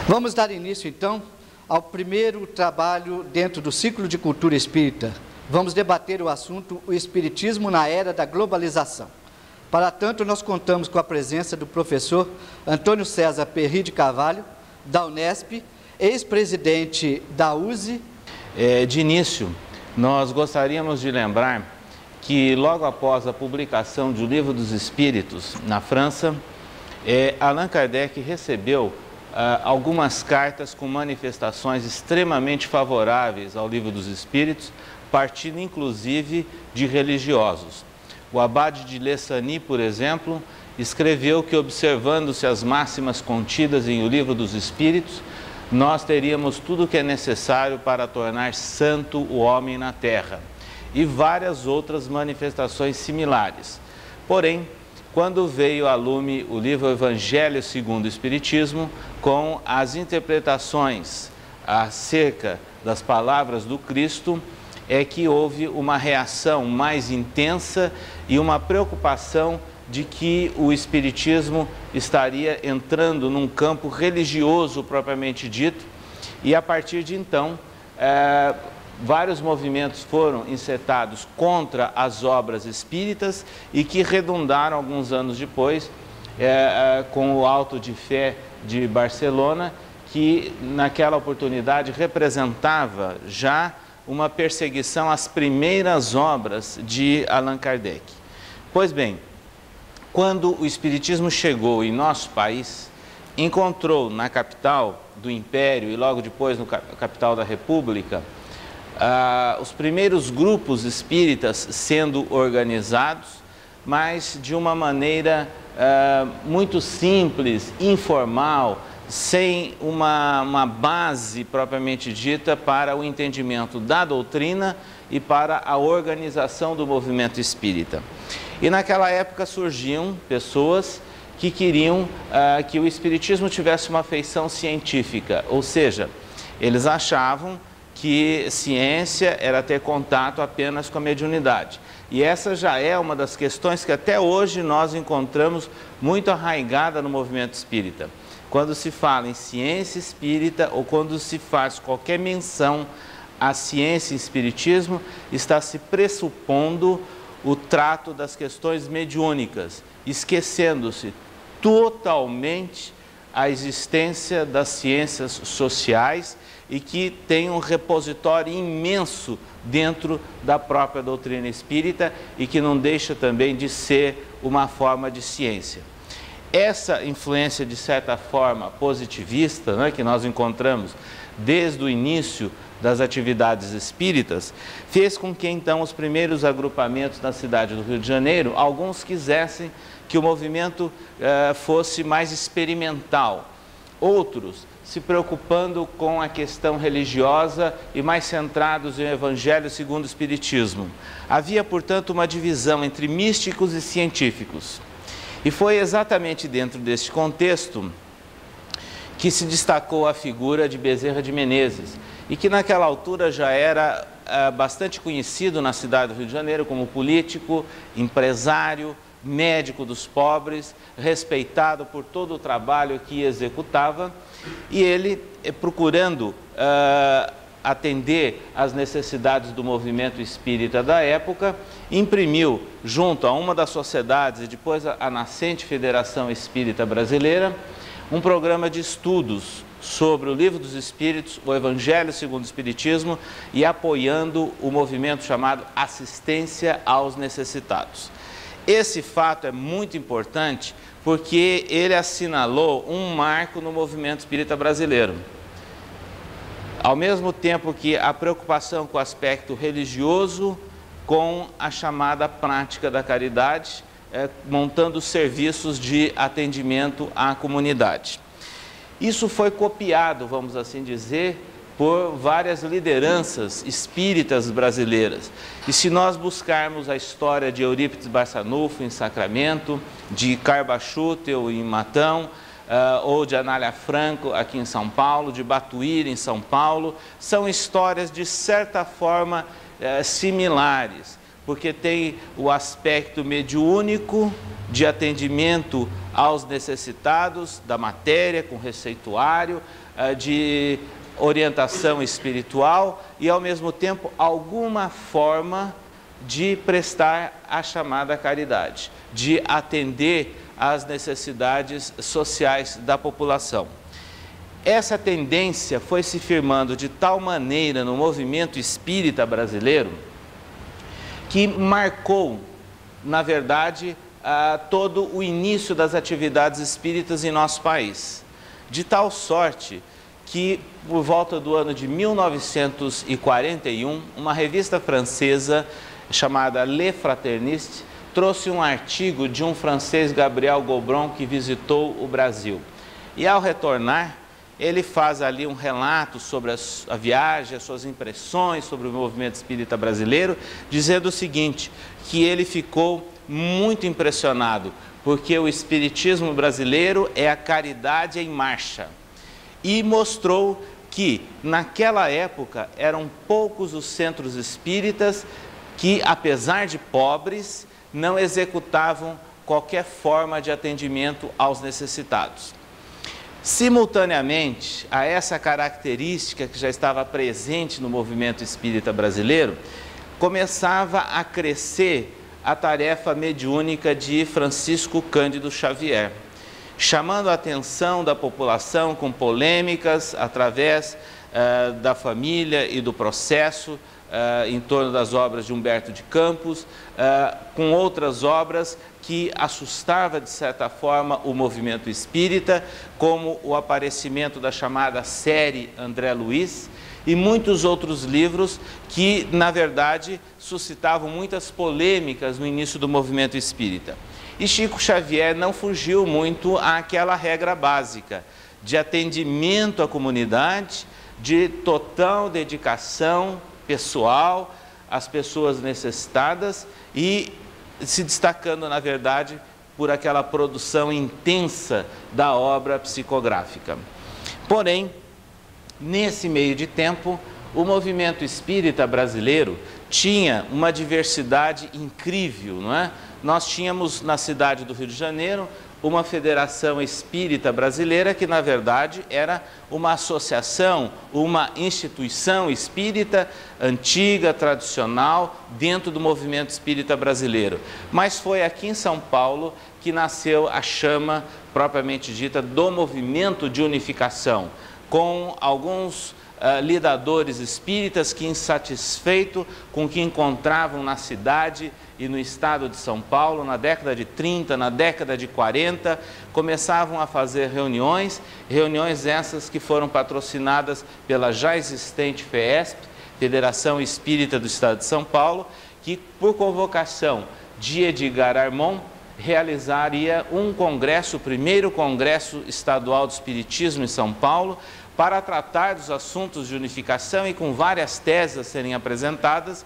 Vamos dar início, então, ao primeiro trabalho dentro do ciclo de cultura espírita. Vamos debater o assunto o Espiritismo na Era da Globalização. Para tanto, nós contamos com a presença do professor Antônio César Perry de Carvalho, da Unesp, ex-presidente da USE. De início, nós gostaríamos de lembrar que logo após a publicação do Livro dos Espíritos na França, Allan Kardec recebeu algumas cartas com manifestações extremamente favoráveis ao Livro dos Espíritos, partindo inclusive de religiosos. O abade de Lessani, por exemplo, escreveu que, observando-se as máximas contidas em O Livro dos Espíritos, nós teríamos tudo o que é necessário para tornar santo o homem na terra, e várias outras manifestações similares. Porém, quando veio a lume o livro Evangelho segundo o Espiritismo, com as interpretações acerca das palavras do Cristo, é que houve uma reação mais intensa e uma preocupação de que o Espiritismo estaria entrando num campo religioso propriamente dito, e a partir de então, vários movimentos foram encetados contra as obras espíritas e que redundaram alguns anos depois com o Auto de Fé de Barcelona, que naquela oportunidade representava já uma perseguição às primeiras obras de Allan Kardec. Pois bem, quando o Espiritismo chegou em nosso país, encontrou na capital do Império e logo depois na capital da República, os primeiros grupos espíritas sendo organizados, mas de uma maneira muito simples, informal, sem uma base propriamente dita para o entendimento da doutrina e para a organização do movimento espírita. E naquela época surgiam pessoas que queriam que o Espiritismo tivesse uma feição científica, ou seja, eles achavam que ciência era ter contato apenas com a mediunidade. E essa já é uma das questões que até hoje nós encontramos muito arraigada no movimento espírita. Quando se fala em ciência espírita ou quando se faz qualquer menção à ciência e espiritismo, está se pressupondo o trato das questões mediúnicas, esquecendo-se totalmente a existência das ciências sociais e que tem um repositório imenso dentro da própria doutrina espírita e que não deixa também de ser uma forma de ciência. Essa influência, de certa forma, positivista, né, que nós encontramos desde o início das atividades espíritas, fez com que, então, os primeiros agrupamentos na cidade do Rio de Janeiro, alguns quisessem que o movimento fosse mais experimental, outros se preocupando com a questão religiosa e mais centrados em Evangelho segundo o Espiritismo. Havia, portanto, uma divisão entre místicos e científicos. E foi exatamente dentro deste contexto que se destacou a figura de Bezerra de Menezes, e que naquela altura já era bastante conhecido na cidade do Rio de Janeiro como político, empresário, médico dos pobres, respeitado por todo o trabalho que executava, e ele, procurando atender às necessidades do movimento espírita da época, imprimiu, junto a uma das sociedades e depois a nascente Federação Espírita Brasileira, um programa de estudos sobre o Livro dos Espíritos, o Evangelho segundo o Espiritismo, e apoiando o movimento chamado Assistência aos Necessitados. Esse fato é muito importante porque ele assinalou um marco no movimento espírita brasileiro. Ao mesmo tempo que a preocupação com o aspecto religioso, com a chamada prática da caridade, montando serviços de atendimento à comunidade. Isso foi copiado, vamos assim dizer, por várias lideranças espíritas brasileiras. E se nós buscarmos a história de Eurípides Barçanufo em Sacramento, de Carbachútel em Matão, ou de Anália Franco aqui em São Paulo, de Batuíra em São Paulo, são histórias de certa forma similares, porque tem o aspecto mediúnico de atendimento aos necessitados da matéria, com receituário, de orientação espiritual e, ao mesmo tempo, alguma forma de prestar a chamada caridade, de atender às necessidades sociais da população. Essa tendência foi se firmando de tal maneira no movimento espírita brasileiro que marcou, na verdade, todo o início das atividades espíritas em nosso país. De tal sorte que, por volta do ano de 1941, uma revista francesa chamada Le Fraterniste trouxe um artigo de um francês, Gabriel Gobron, que visitou o Brasil. E ao retornar, ele faz ali um relato sobre a viagem, as suas impressões sobre o movimento espírita brasileiro, dizendo o seguinte, que ele ficou muito impressionado, porque o espiritismo brasileiro é a caridade em marcha. E mostrou que, naquela época, eram poucos os centros espíritas que, apesar de pobres, não executavam qualquer forma de atendimento aos necessitados. Simultaneamente a essa característica que já estava presente no movimento espírita brasileiro, começava a crescer a tarefa mediúnica de Francisco Cândido Xavier, chamando a atenção da população com polêmicas através da família e do processo, em torno das obras de Humberto de Campos, com outras obras que assustava de certa forma o movimento espírita, como o aparecimento da chamada série André Luiz e muitos outros livros que, na verdade, suscitavam muitas polêmicas no início do movimento espírita. E Chico Xavier não fugiu muito àquela regra básica de atendimento à comunidade, de total dedicação pessoal às pessoas necessitadas e se destacando, na verdade, por aquela produção intensa da obra psicográfica. Porém, nesse meio de tempo, o movimento espírita brasileiro tinha uma diversidade incrível, não é? Nós tínhamos na cidade do Rio de Janeiro uma federação espírita brasileira que, na verdade, era uma associação, uma instituição espírita antiga, tradicional, dentro do movimento espírita brasileiro. Mas foi aqui em São Paulo que nasceu a chama, propriamente dita, do movimento de unificação, com alguns lidadores espíritas que, insatisfeitos com o que encontravam na cidade e no estado de São Paulo, na década de 30, na década de 40, começavam a fazer reuniões essas que foram patrocinadas pela já existente FEESP, Federação Espírita do Estado de São Paulo, que, por convocação de Edgar Armon, realizaria um congresso, o primeiro congresso estadual do Espiritismo em São Paulo, para tratar dos assuntos de unificação e com várias teses a serem apresentadas,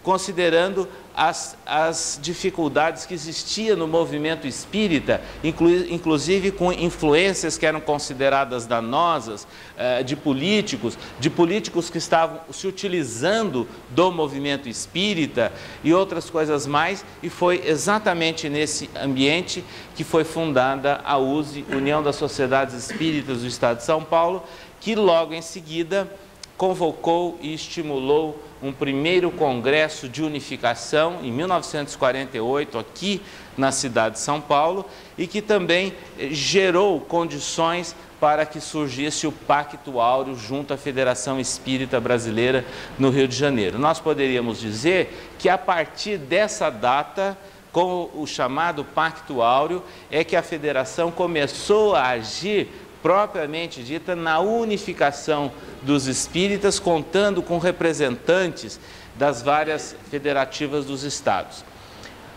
considerando as dificuldades que existiam no movimento espírita, inclusive com influências que eram consideradas danosas de políticos que estavam se utilizando do movimento espírita e outras coisas mais, e foi exatamente nesse ambiente que foi fundada a USE, União das Sociedades Espíritas do Estado de São Paulo, que logo em seguida convocou e estimulou um primeiro congresso de unificação em 1948 aqui na cidade de São Paulo e que também gerou condições para que surgisse o Pacto Áureo junto à Federação Espírita Brasileira no Rio de Janeiro. Nós poderíamos dizer que a partir dessa data, com o chamado Pacto Áureo, é que a federação começou a agir propriamente dita na unificação dos espíritas, contando com representantes das várias federativas dos estados.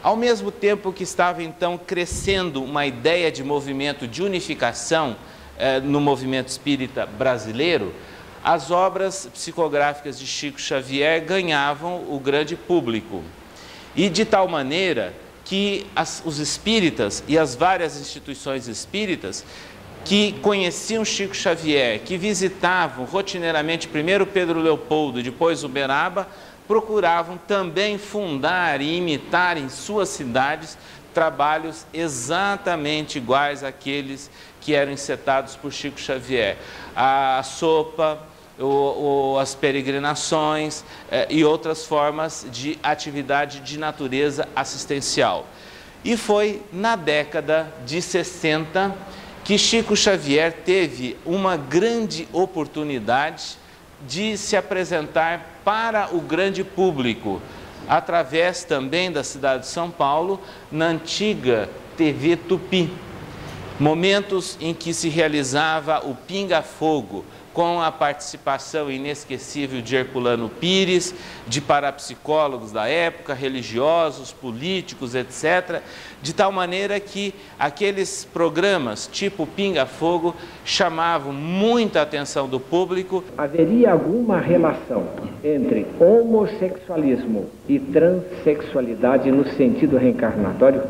Ao mesmo tempo que estava então crescendo uma ideia de movimento de unificação no movimento espírita brasileiro, as obras psicográficas de Chico Xavier ganhavam o grande público. E de tal maneira que os espíritas e as várias instituições espíritas que conheciam Chico Xavier, que visitavam rotineiramente primeiro Pedro Leopoldo e depois Uberaba, procuravam também fundar e imitar em suas cidades trabalhos exatamente iguais àqueles que eram encetados por Chico Xavier. A sopa, as peregrinações e outras formas de atividade de natureza assistencial. E foi na década de 60 que Chico Xavier teve uma grande oportunidade de se apresentar para o grande público, através também da cidade de São Paulo, na antiga TV Tupi. Momentos em que se realizava o Pinga Fogo, com a participação inesquecível de Herculano Pires, de parapsicólogos da época, religiosos, políticos, etc., de tal maneira que aqueles programas tipo Pinga Fogo chamavam muita atenção do público. Haveria alguma relação entre homossexualismo e transexualidade no sentido reencarnatório?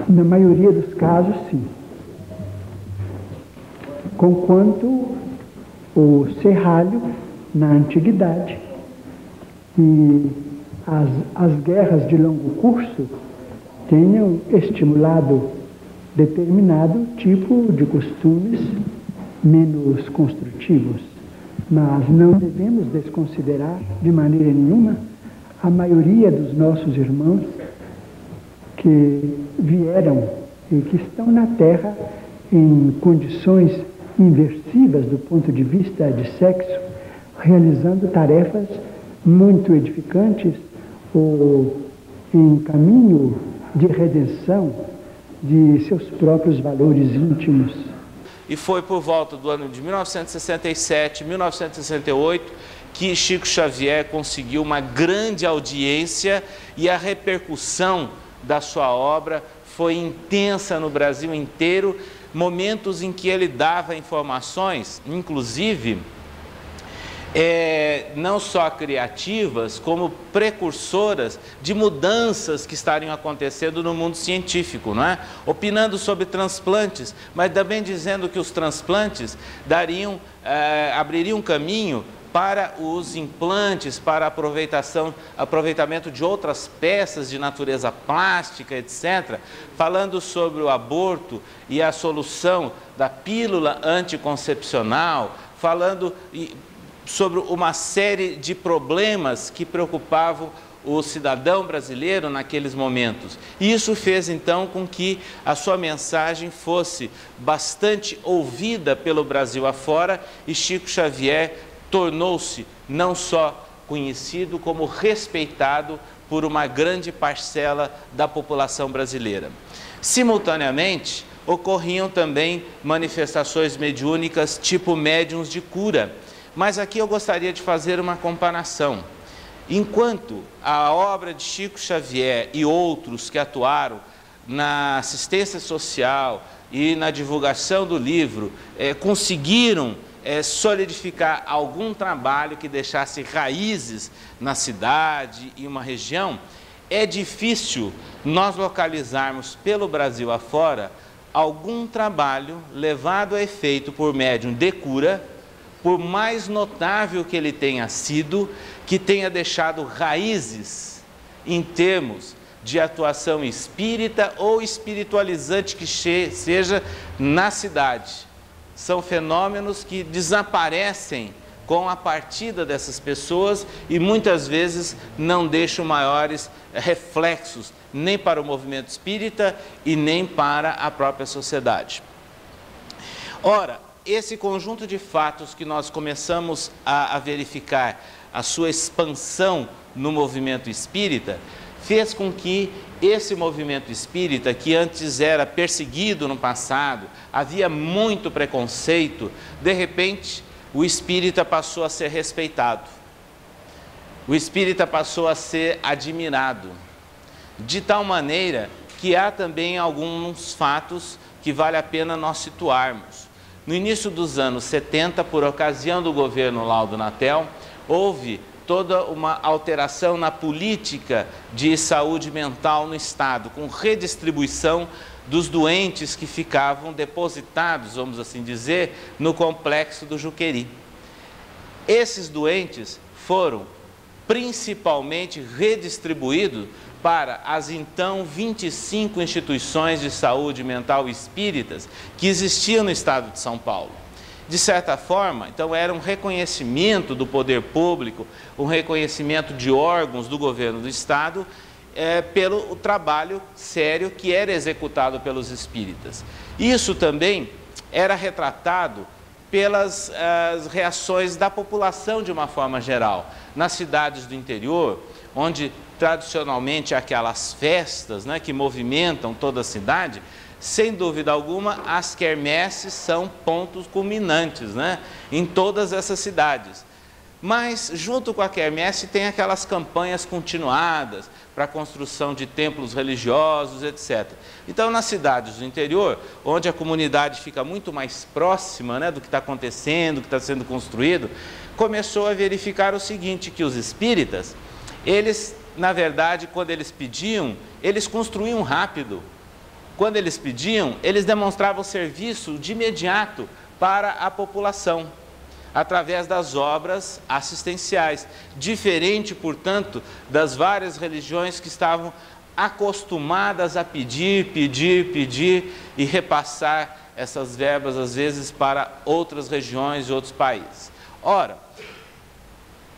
Na maioria dos casos, sim. Conquanto o serralho, na antiguidade, e as guerras de longo curso tenham estimulado determinado tipo de costumes menos construtivos. Mas não devemos desconsiderar de maneira nenhuma a maioria dos nossos irmãos que vieram e que estão na Terra em condições inversivas do ponto de vista de sexo, realizando tarefas muito edificantes ou em caminho de redenção de seus próprios valores íntimos. E foi por volta do ano de 1967, 1968, que Chico Xavier conseguiu uma grande audiência e a repercussão da sua obra foi intensa no Brasil inteiro, momentos em que ele dava informações, inclusive, não só criativas, como precursoras de mudanças que estariam acontecendo no mundo científico, não é? Opinando sobre transplantes, mas também dizendo que os transplantes abririam caminho para os implantes, para aproveitamento de outras peças de natureza plástica, etc., falando sobre o aborto e a solução da pílula anticoncepcional, falando sobre uma série de problemas que preocupavam o cidadão brasileiro naqueles momentos. E isso fez então com que a sua mensagem fosse bastante ouvida pelo Brasil afora, e Chico Xavier tornou-se não só conhecido, como respeitado por uma grande parcela da população brasileira. Simultaneamente, ocorriam também manifestações mediúnicas tipo médiuns de cura. Mas aqui eu gostaria de fazer uma comparação. Enquanto a obra de Chico Xavier e outros que atuaram na assistência social e na divulgação do livro conseguiram solidificar algum trabalho que deixasse raízes na cidade e uma região, é difícil nós localizarmos pelo Brasil afora algum trabalho levado a efeito por médium de cura, por mais notável que ele tenha sido, que tenha deixado raízes em termos de atuação espírita ou espiritualizante que seja na cidade. São fenômenos que desaparecem com a partida dessas pessoas e muitas vezes não deixam maiores reflexos nem para o movimento espírita e nem para a própria sociedade. Ora, esse conjunto de fatos que nós começamos a verificar a sua expansão no movimento espírita, fez com que esse movimento espírita, que antes era perseguido no passado, havia muito preconceito, de repente o espírita passou a ser respeitado, o espírita passou a ser admirado, de tal maneira que há também alguns fatos que vale a pena nós situarmos. No início dos anos 70, por ocasião do governo Laudo Natel, houve toda uma alteração na política de saúde mental no Estado, com redistribuição dos doentes que ficavam depositados, vamos assim dizer, no complexo do Juqueri. Esses doentes foram principalmente redistribuído para as então 25 instituições de saúde mental espíritas que existiam no estado de São Paulo. De certa forma, então, era um reconhecimento do poder público, um reconhecimento de órgãos do governo do estado, pelo trabalho sério que era executado pelos espíritas. Isso também era retratado pelas reações da população de uma forma geral. Nas cidades do interior, onde tradicionalmente aquelas festas, né, que movimentam toda a cidade, sem dúvida alguma, as quermesses são pontos culminantes, né, em todas essas cidades. Mas, junto com a quermesse, tem aquelas campanhas continuadas para a construção de templos religiosos, etc. Então, nas cidades do interior, onde a comunidade fica muito mais próxima, né, do que está acontecendo, do que está sendo construído, começou a verificar o seguinte, que os espíritas, eles, na verdade, quando eles pediam, eles construíam rápido. Quando eles pediam, eles demonstravam serviço de imediato para a população, através das obras assistenciais, diferente, portanto, das várias religiões que estavam acostumadas a pedir e repassar essas verbas, às vezes, para outras regiões e outros países. Ora,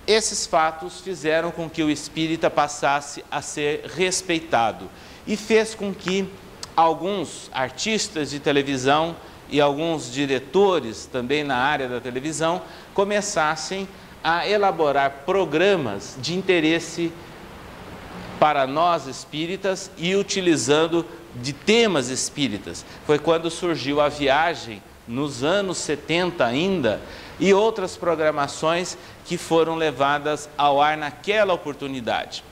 esses fatos fizeram com que o espírita passasse a ser respeitado e fez com que alguns artistas de televisão e alguns diretores também na área da televisão começassem a elaborar programas de interesse para nós espíritas e utilizando de temas espíritas. Foi quando surgiu a Viagem, nos anos 70 ainda, e outras programações que foram levadas ao ar naquela oportunidade.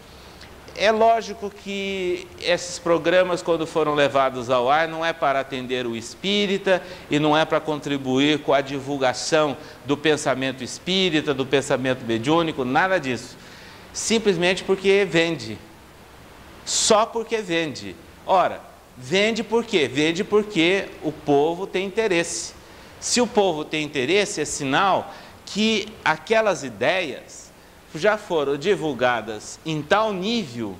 É lógico que esses programas, quando foram levados ao ar, não é para atender o espírita e não é para contribuir com a divulgação do pensamento espírita, do pensamento mediúnico, nada disso. Simplesmente porque vende. Só porque vende. Ora, vende por quê? Vende porque o povo tem interesse. Se o povo tem interesse, é sinal que aquelas ideias já foram divulgadas em tal nível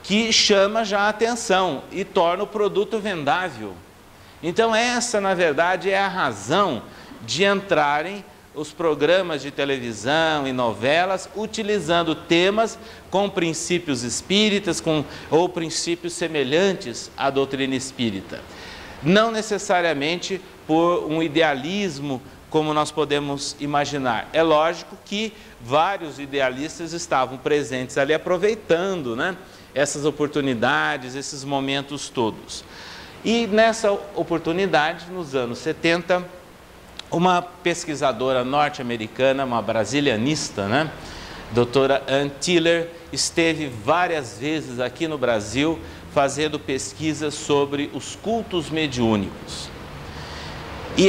que chama já a atenção e torna o produto vendável. Então essa, na verdade, é a razão de entrarem os programas de televisão e novelas utilizando temas com princípios espíritas ou princípios semelhantes à doutrina espírita. Não necessariamente por um idealismo como nós podemos imaginar. É lógico que vários idealistas estavam presentes ali, aproveitando, né, essas oportunidades, esses momentos todos. E nessa oportunidade, nos anos 70, uma pesquisadora norte-americana, uma brasilianista, né, doutora Ann Tiller, esteve várias vezes aqui no Brasil fazendo pesquisas sobre os cultos mediúnicos. E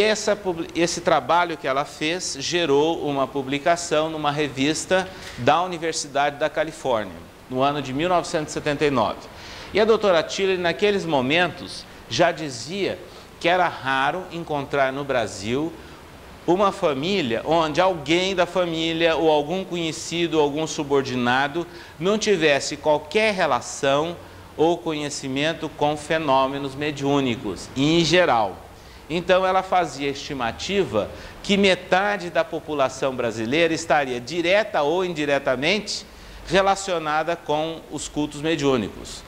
esse trabalho que ela fez gerou uma publicação numa revista da Universidade da Califórnia, no ano de 1979. E a doutora Tiller, naqueles momentos, já dizia que era raro encontrar no Brasil uma família onde alguém da família, ou algum conhecido, ou algum subordinado, não tivesse qualquer relação ou conhecimento com fenômenos mediúnicos, em geral. Então, ela fazia estimativa que metade da população brasileira estaria direta ou indiretamente relacionada com os cultos mediúnicos.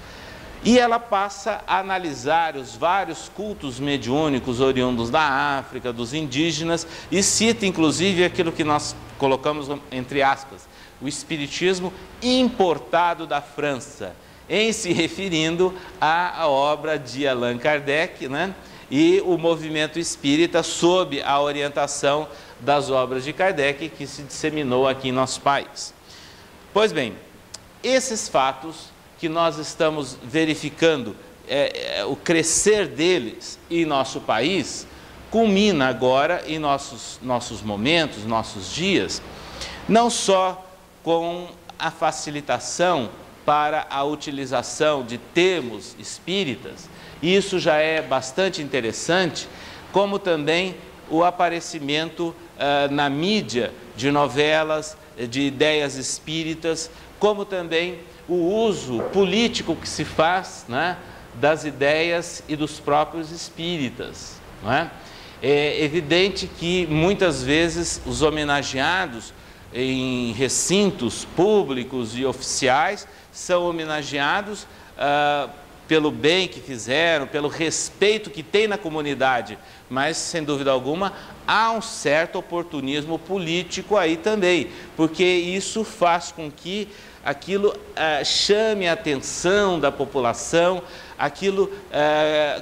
E ela passa a analisar os vários cultos mediúnicos oriundos da África, dos indígenas, e cita inclusive aquilo que nós colocamos entre aspas, o espiritismo importado da França, em se referindo à obra de Allan Kardec, né? E o movimento espírita sob a orientação das obras de Kardec, que se disseminou aqui em nosso país. Pois bem, esses fatos que nós estamos verificando, o crescer deles em nosso país, culmina agora em nossos momentos, nossos dias, não só com a facilitação para a utilização de termos espíritas, isso já é bastante interessante, como também o aparecimento na mídia de novelas, de ideias espíritas, como também o uso político que se faz, né, das ideias e dos próprios espíritas, não é? É evidente que muitas vezes os homenageados em recintos públicos e oficiais são homenageados pelo bem que fizeram, pelo respeito que tem na comunidade, mas, sem dúvida alguma, há um certo oportunismo político aí também, porque isso faz com que aquilo chame a atenção da população, aquilo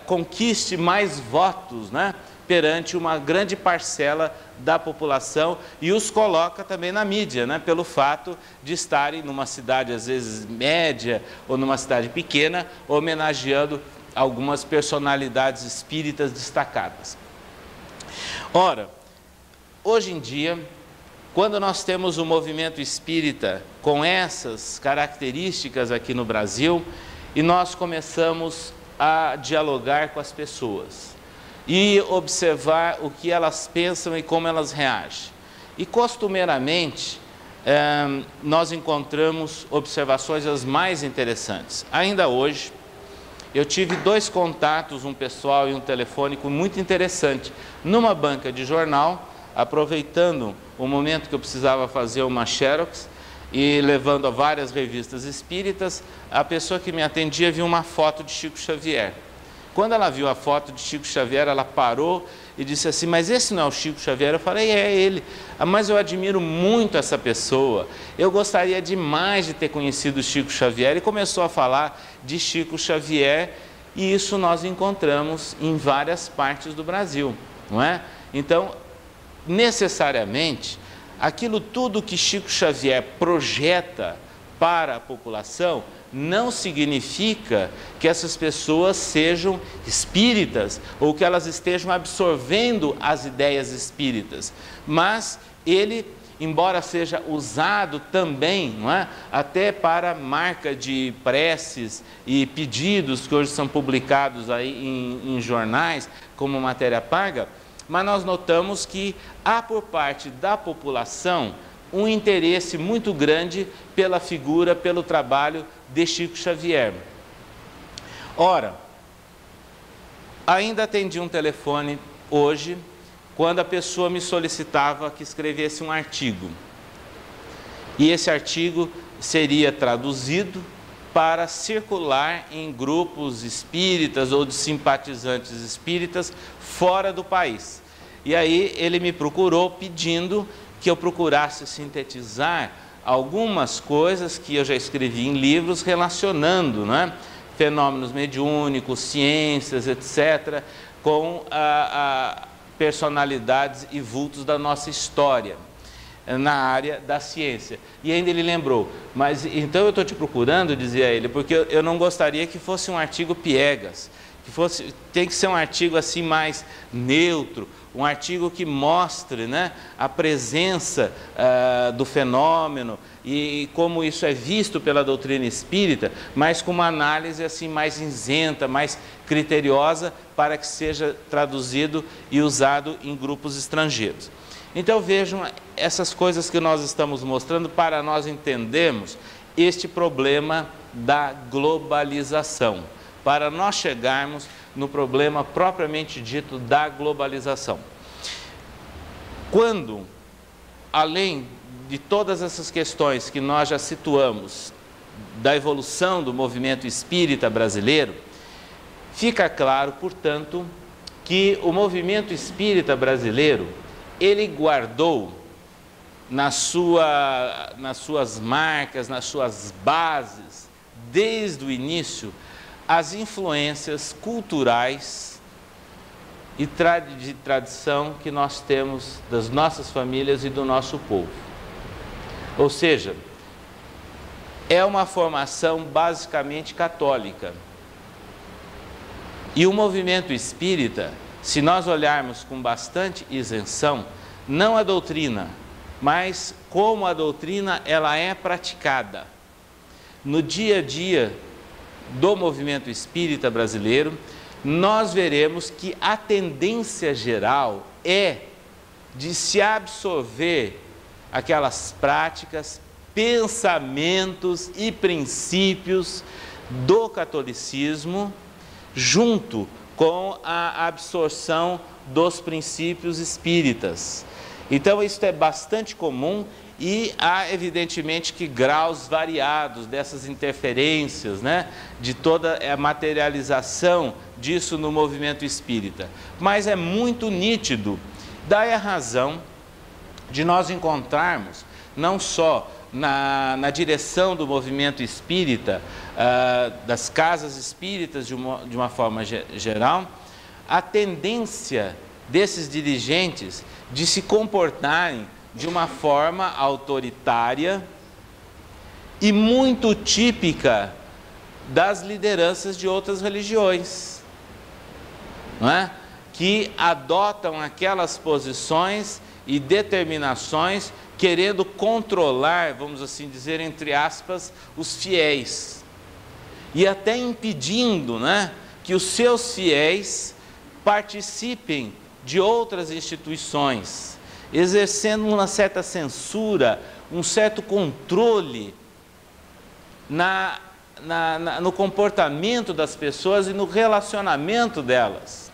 conquiste mais votos, né, perante uma grande parcela da população e os coloca também na mídia, né, pelo fato de estarem numa cidade, às vezes, média ou numa cidade pequena, homenageando algumas personalidades espíritas destacadas. Ora, hoje em dia, quando nós temos um movimento espírita com essas características aqui no Brasil, e nós começamos a dialogar com as pessoas e observar o que elas pensam e como elas reagem. E costumeiramente, nós encontramos observações as mais interessantes. Ainda hoje, eu tive 2 contatos, um pessoal e um telefônico, muito interessante, numa banca de jornal, aproveitando o momento que eu precisava fazer uma xerox e levando a várias revistas espíritas, a pessoa que me atendia viu uma foto de Chico Xavier. Quando ela viu a foto de Chico Xavier, ela parou e disse assim: mas esse não é o Chico Xavier? Eu falei: é ele. Mas eu admiro muito essa pessoa, eu gostaria demais de ter conhecido o Chico Xavier. E começou a falar de Chico Xavier, e isso nós encontramos em várias partes do Brasil, não é? Então, necessariamente, aquilo tudo que Chico Xavier projeta para a população não significa que essas pessoas sejam espíritas ou que elas estejam absorvendo as ideias espíritas, mas ele, embora seja usado também, não é, até para marca de preces e pedidos que hoje são publicados aí em jornais como matéria paga, mas nós notamos que há por parte da população um interesse muito grande pela figura, pelo trabalho de Chico Xavier. Ora, ainda atendi um telefone hoje, quando a pessoa me solicitava que escrevesse um artigo. E esse artigo seria traduzido para circular em grupos espíritas ou de simpatizantes espíritas fora do país. E aí ele me procurou pedindo que eu procurasse sintetizar algumas coisas que eu já escrevi em livros relacionando, né, fenômenos mediúnicos, ciências, etc., com personalidades e vultos da nossa história na área da ciência. E ainda ele lembrou: mas então eu estou te procurando, dizia ele, porque eu não gostaria que fosse um artigo piegas, tem que ser um artigo assim mais neutro, um artigo que mostre, né, a presença do fenômeno e como isso é visto pela doutrina espírita, mas com uma análise assim mais isenta, mais criteriosa, para que seja traduzido e usado em grupos estrangeiros. Então vejam essas coisas que nós estamos mostrando para nós entendermos este problema da globalização, para nós chegarmos no problema propriamente dito da globalização. Quando, além de todas essas questões que nós já situamos, da evolução do movimento espírita brasileiro, fica claro, portanto, que o movimento espírita brasileiro, ele guardou nas suas marcas, nas suas bases, desde o início, as influências culturais e de tradição que nós temos das nossas famílias e do nosso povo. Ou seja, é uma formação basicamente católica. E o movimento espírita, se nós olharmos com bastante isenção, não a doutrina, mas como a doutrina ela é praticada no dia a dia do movimento espírita brasileiro, nós veremos que a tendência geral é de se absorver aquelas práticas, pensamentos e princípios do catolicismo, junto com a absorção dos princípios espíritas. Então, isso é bastante comum e há, evidentemente, que graus variados dessas interferências, né, de toda a materialização disso no movimento espírita. Mas é muito nítido, daí a razão de nós encontrarmos, não só na direção do movimento espírita, das casas espíritas de uma forma geral, a tendência desses dirigentes de se comportarem de uma forma autoritária e muito típica das lideranças de outras religiões, não é? Que adotam aquelas posições e determinações querendo controlar, vamos assim dizer, entre aspas, os fiéis, e até impedindo, né, que os seus fiéis participem de outras instituições, exercendo uma certa censura, um certo controle no comportamento das pessoas e no relacionamento delas.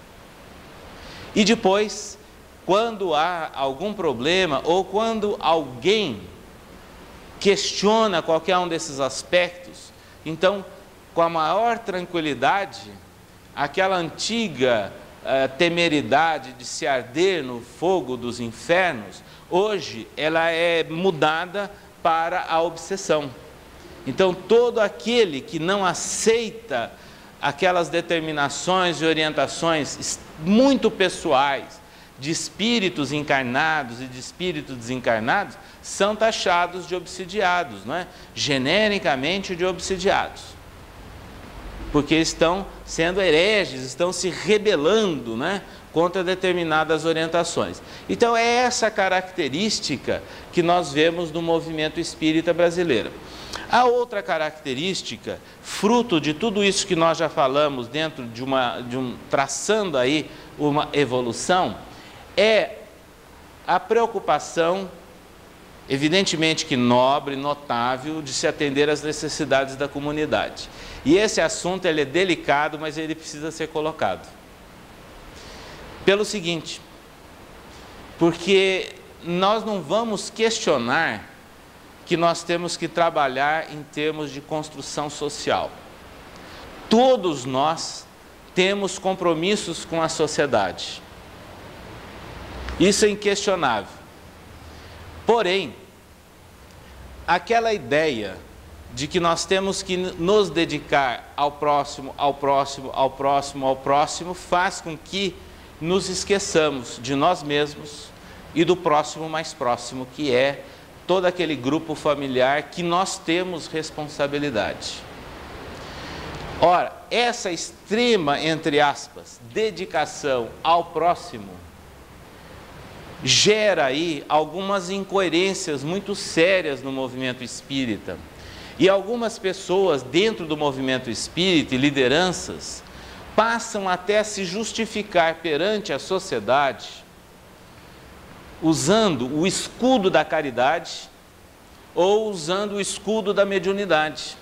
E depois, quando há algum problema ou quando alguém questiona qualquer um desses aspectos, então, com a maior tranquilidade, aquela antiga temeridade de se arder no fogo dos infernos, hoje ela é mudada para a obsessão. Então, todo aquele que não aceita aquelas determinações e orientações muito pessoais de espíritos encarnados e de espíritos desencarnados, são taxados de obsidiados, não é? Genericamente de obsidiados, porque estão sendo hereges, estão se rebelando, né, contra determinadas orientações. Então é essa característica que nós vemos no movimento espírita brasileiro. A outra característica, fruto de tudo isso que nós já falamos, dentro de traçando aí uma evolução, é a preocupação, evidentemente que nobre, notável, de se atender às necessidades da comunidade. E esse assunto ele é delicado, mas ele precisa ser colocado. Pelo seguinte, porque nós não vamos questionar que nós temos que trabalhar em termos de construção social. Todos nós temos compromissos com a sociedade. Isso é inquestionável. Porém, aquela ideia de que nós temos que nos dedicar ao próximo, ao próximo, ao próximo, ao próximo, faz com que nos esqueçamos de nós mesmos e do próximo mais próximo, que é todo aquele grupo familiar que nós temos responsabilidade. Ora, essa extrema, entre aspas, dedicação ao próximo, gera aí algumas incoerências muito sérias no movimento espírita. E algumas pessoas dentro do movimento espírita e lideranças passam até a se justificar perante a sociedade usando o escudo da caridade ou usando o escudo da mediunidade,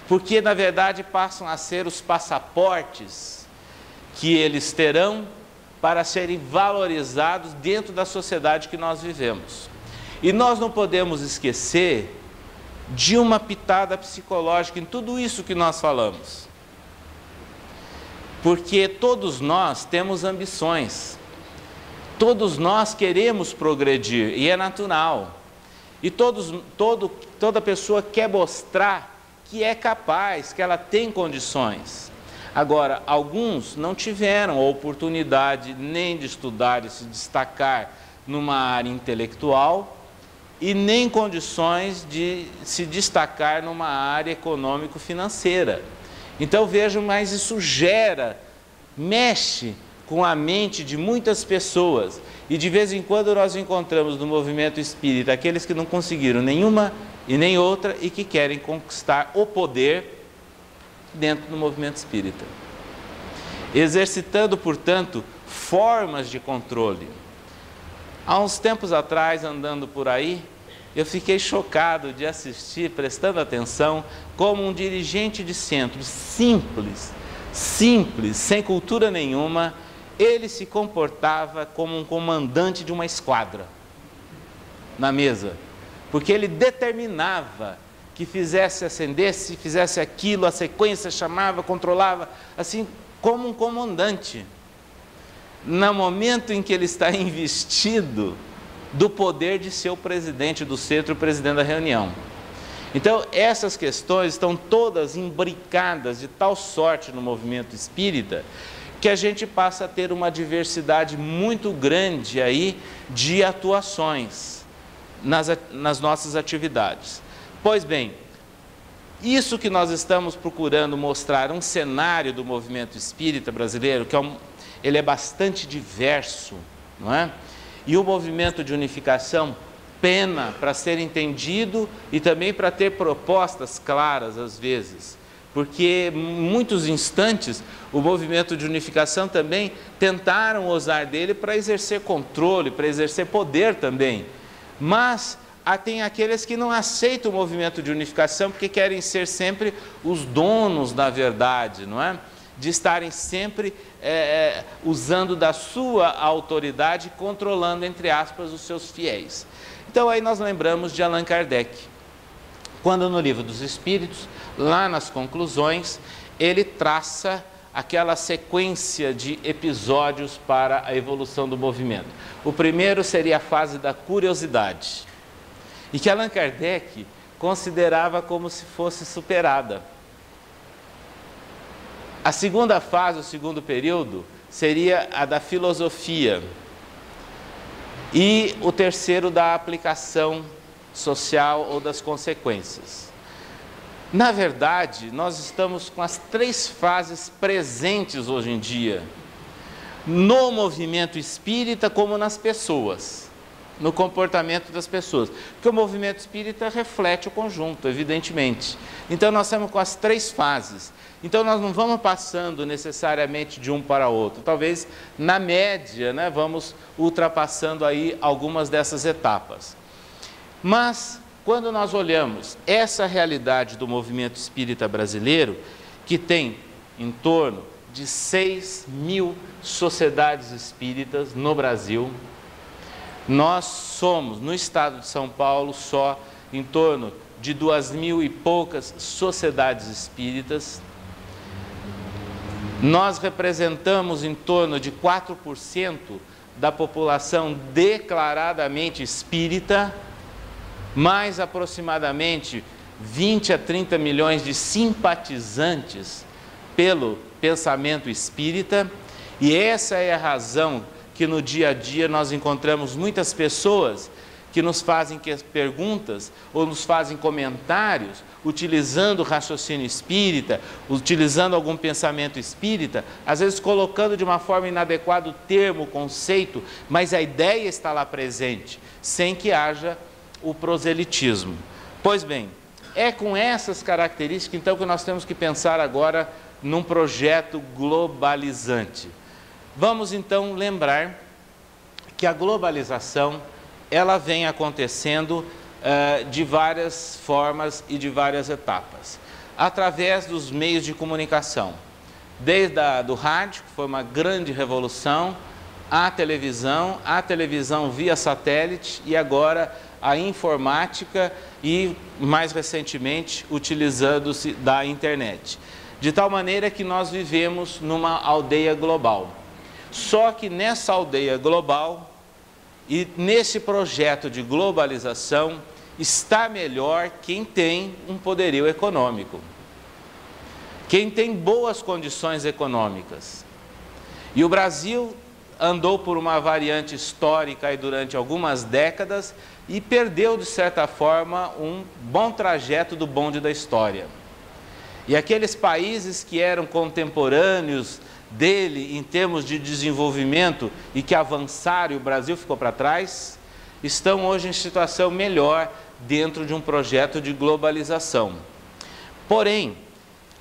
porque na verdade passam a ser os passaportes que eles terão para serem valorizados dentro da sociedade que nós vivemos. E nós não podemos esquecer de uma pitada psicológica em tudo isso que nós falamos, porque todos nós temos ambições, todos nós queremos progredir, e é natural, e toda pessoa quer mostrar que é capaz, que ela tem condições. Agora, alguns não tiveram a oportunidade nem de estudar e se destacar numa área intelectual e nem condições de se destacar numa área econômico-financeira. Então vejam, mas isso mexe com a mente de muitas pessoas, e de vez em quando nós encontramos no movimento espírita aqueles que não conseguiram nenhuma e nem outra e que querem conquistar o poder dentro do movimento espírita, exercitando, portanto, formas de controle. Há uns tempos atrás, andando por aí, eu fiquei chocado de assistir, prestando atenção, como um dirigente de centro simples, sem cultura nenhuma, ele se comportava como um comandante de uma esquadra na mesa, porque ele determinava que fizesse, acendesse, fizesse aquilo, a sequência chamava, controlava, assim como um comandante. No momento em que ele está investido do poder de ser o presidente do centro, o presidente da reunião. Então, essas questões estão todas imbricadas de tal sorte no movimento espírita, que a gente passa a ter uma diversidade muito grande aí de atuações nas nossas atividades. Pois bem, isso que nós estamos procurando mostrar, um cenário do movimento espírita brasileiro, que ele é bastante diverso, não é? E o movimento de unificação pena para ser entendido e também para ter propostas claras às vezes, porque em muitos instantes o movimento de unificação também tentaram usar dele para exercer controle, para exercer poder também, mas tem aqueles que não aceitam o movimento de unificação porque querem ser sempre os donos da verdade, não é? De estarem sempre usando da sua autoridade, controlando, entre aspas, os seus fiéis. Então aí nós lembramos de Allan Kardec, quando no Livro dos Espíritos, lá nas conclusões, ele traça aquela sequência de episódios para a evolução do movimento. O primeiro seria a fase da curiosidade, e que Allan Kardec considerava como se fosse superada. A segunda fase, o segundo período, seria a da filosofia. E o terceiro, da aplicação social ou das consequências. Na verdade, nós estamos com as três fases presentes hoje em dia, no movimento espírita como nas pessoas, no comportamento das pessoas. Porque o movimento espírita reflete o conjunto, evidentemente. Então nós estamos com as três fases. Então nós não vamos passando necessariamente de um para outro. Talvez na média, né, vamos ultrapassando aí algumas dessas etapas. Mas quando nós olhamos essa realidade do movimento espírita brasileiro, que tem em torno de 6.000 sociedades espíritas no Brasil, nós somos, no estado de São Paulo, só em torno de 2.000 e poucas sociedades espíritas. Nós representamos em torno de 4% da população declaradamente espírita, mais aproximadamente 20 a 30 milhões de simpatizantes pelo pensamento espírita, e essa é a razão que no dia a dia nós encontramos muitas pessoas que nos fazem perguntas ou nos fazem comentários utilizando o raciocínio espírita, utilizando algum pensamento espírita, às vezes colocando de uma forma inadequada o termo, o conceito, mas a ideia está lá presente, sem que haja o proselitismo. Pois bem, é com essas características então que nós temos que pensar agora num projeto globalizante. Vamos então lembrar que a globalização ela vem acontecendo de várias formas e de várias etapas, através dos meios de comunicação, desde do rádio, que foi uma grande revolução, a televisão via satélite e agora a informática e, mais recentemente, utilizando-se da internet. De tal maneira que nós vivemos numa aldeia global. Só que nessa aldeia global e nesse projeto de globalização está melhor quem tem um poderio econômico, quem tem boas condições econômicas. E o Brasil andou por uma variante histórica aí durante algumas décadas e perdeu, de certa forma, um bom trajeto do bonde da história. E aqueles países que eram contemporâneos dele em termos de desenvolvimento e que avançaram e o Brasil ficou para trás, estão hoje em situação melhor dentro de um projeto de globalização. Porém,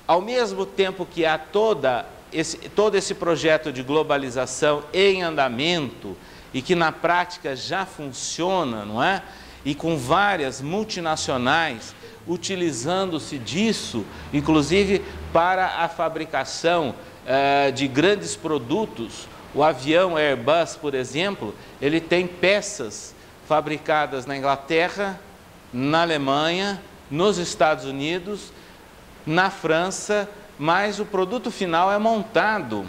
ao mesmo tempo que há todo esse projeto de globalização em andamento e que na prática já funciona, não é? E com várias multinacionais utilizando-se disso, inclusive para a fabricação de grandes produtos. O avião Airbus, por exemplo, ele tem peças fabricadas na Inglaterra, na Alemanha, nos Estados Unidos, na França, mas o produto final é montado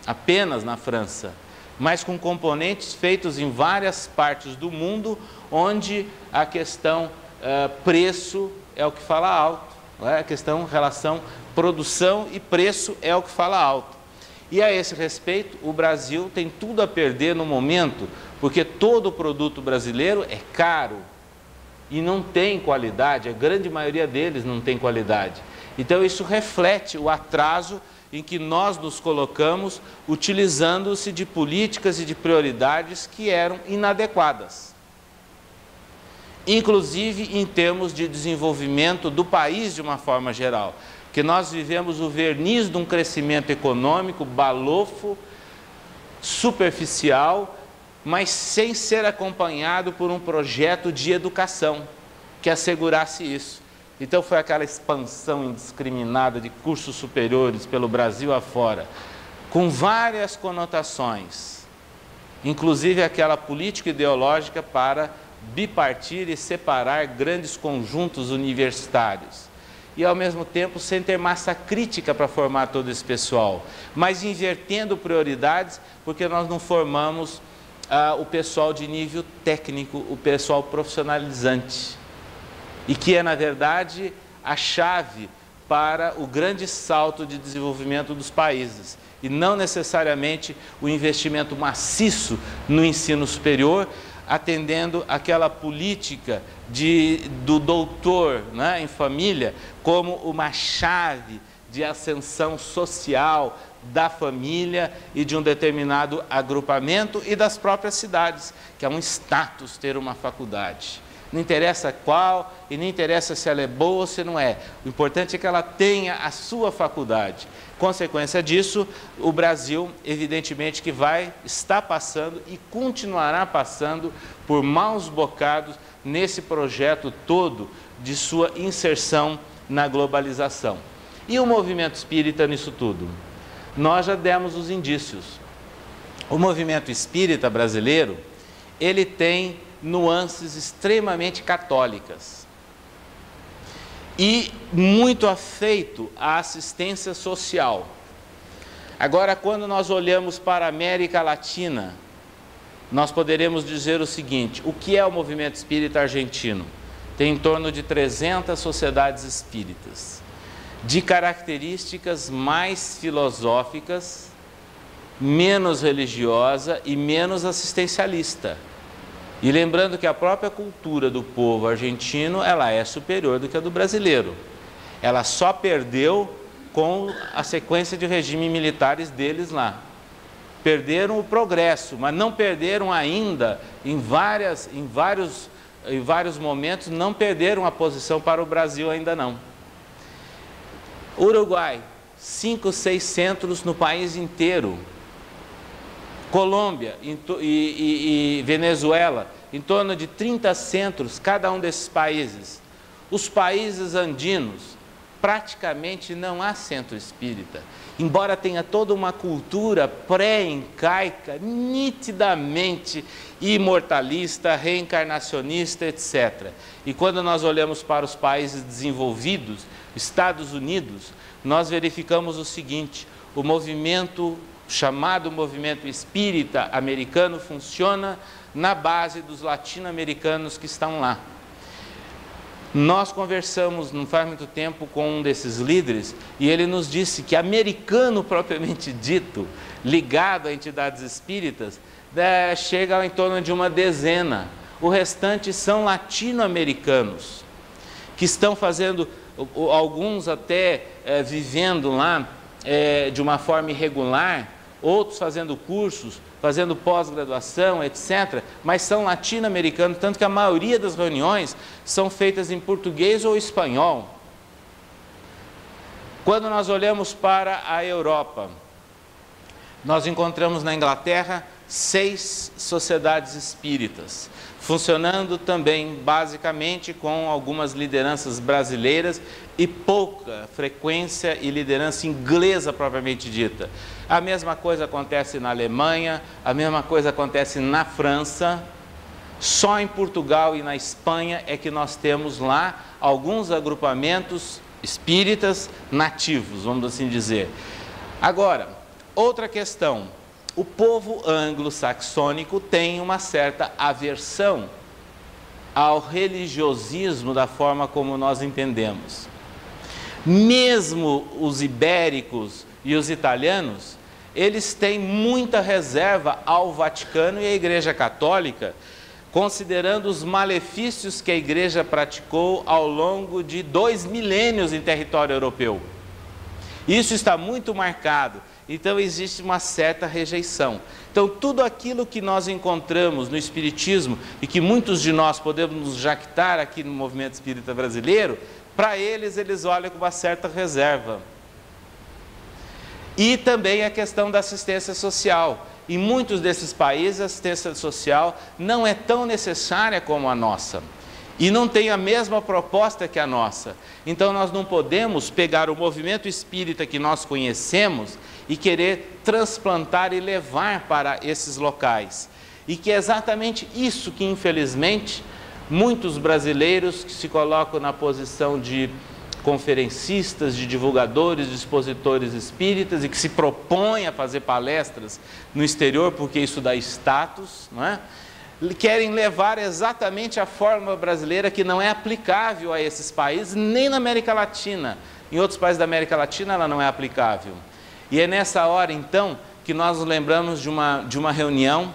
apenas na França, mas com componentes feitos em várias partes do mundo, onde a questão preço é o que fala alto, a questão relação produção e preço é o que fala alto. E a esse respeito, o Brasil tem tudo a perder no momento, porque todo produto brasileiro é caro e não tem qualidade, a grande maioria deles não tem qualidade. Então isso reflete o atraso em que nós nos colocamos, utilizando-se de políticas e de prioridades que eram inadequadas. Inclusive em termos de desenvolvimento do país de uma forma geral, que nós vivemos o verniz de um crescimento econômico balofo, superficial, mas sem ser acompanhado por um projeto de educação que assegurasse isso. Então foi aquela expansão indiscriminada de cursos superiores pelo Brasil afora, com várias conotações, inclusive aquela política ideológica para bipartir e separar grandes conjuntos universitários. E ao mesmo tempo sem ter massa crítica para formar todo esse pessoal, mas invertendo prioridades, porque nós não formamos o pessoal de nível técnico, o pessoal profissionalizante, e que é na verdade a chave para o grande salto de desenvolvimento dos países, e não necessariamente o investimento maciço no ensino superior, atendendo aquela política do doutor, né, em família como uma chave de ascensão social da família e de um determinado agrupamento e das próprias cidades, que é um status ter uma faculdade. Não interessa qual e não interessa se ela é boa ou se não é. O importante é que ela tenha a sua faculdade. Consequência disso, o Brasil, evidentemente, que está passando e continuará passando por maus bocados nesse projeto todo de sua inserção na globalização. E o movimento espírita nisso tudo? Nós já demos os indícios. O movimento espírita brasileiro, ele tem nuances extremamente católicas e muito afeito à assistência social. Agora, quando nós olhamos para a América Latina, nós poderemos dizer o seguinte: o que é o movimento espírita argentino? Tem em torno de 300 sociedades espíritas, de características mais filosóficas, menos religiosa e menos assistencialista. E lembrando que a própria cultura do povo argentino, ela é superior do que a do brasileiro. Ela só perdeu com a sequência de regimes militares deles lá. Perderam o progresso, mas não perderam ainda, em vários momentos, não perderam a posição para o Brasil ainda não. Uruguai, 5, 6 centros no país inteiro. Colômbia e Venezuela, em torno de 30 centros, cada um desses países. Os países andinos, praticamente não há centro espírita, embora tenha toda uma cultura pré-incaica, nitidamente imortalista, reencarnacionista, etc. E quando nós olhamos para os países desenvolvidos, Estados Unidos, nós verificamos o seguinte: o movimento chamado movimento espírita americano funciona na base dos latino-americanos que estão lá. Nós conversamos não faz muito tempo com um desses líderes e ele nos disse que americano propriamente dito, ligado a entidades espíritas, chega em torno de uma dezena. O restante são latino-americanos que estão fazendo, alguns até vivendo lá de uma forma irregular, outros fazendo cursos, fazendo pós-graduação, etc., mas são latino-americanos, tanto que a maioria das reuniões são feitas em português ou espanhol. Quando nós olhamos para a Europa, nós encontramos na Inglaterra 6 sociedades espíritas, funcionando também basicamente com algumas lideranças brasileiras e pouca frequência e liderança inglesa propriamente dita. A mesma coisa acontece na Alemanha, a mesma coisa acontece na França. Só em Portugal e na Espanha é que nós temos lá alguns agrupamentos espíritas nativos, vamos assim dizer. Agora, outra questão. O povo anglo-saxônico tem uma certa aversão ao religiosismo da forma como nós entendemos. Mesmo os ibéricos e os italianos, eles têm muita reserva ao Vaticano e à Igreja Católica, considerando os malefícios que a Igreja praticou ao longo de 2 milênios em território europeu. Isso está muito marcado. Então existe uma certa rejeição. Então tudo aquilo que nós encontramos no Espiritismo e que muitos de nós podemos nos jactar aqui no movimento espírita brasileiro, para eles olham com uma certa reserva. E também a questão da assistência social. Em muitos desses países a assistência social não é tão necessária como a nossa. E não tem a mesma proposta que a nossa. Então nós não podemos pegar o movimento espírita que nós conhecemos e querer transplantar e levar para esses locais. E que é exatamente isso que, infelizmente, muitos brasileiros que se colocam na posição de conferencistas, de divulgadores, de expositores espíritas e que se propõem a fazer palestras no exterior, porque isso dá status, não é? Querem levar exatamente a fórmula brasileira que não é aplicável a esses países, nem na América Latina. Em outros países da América Latina ela não é aplicável. E é nessa hora, então, que nós nos lembramos de uma reunião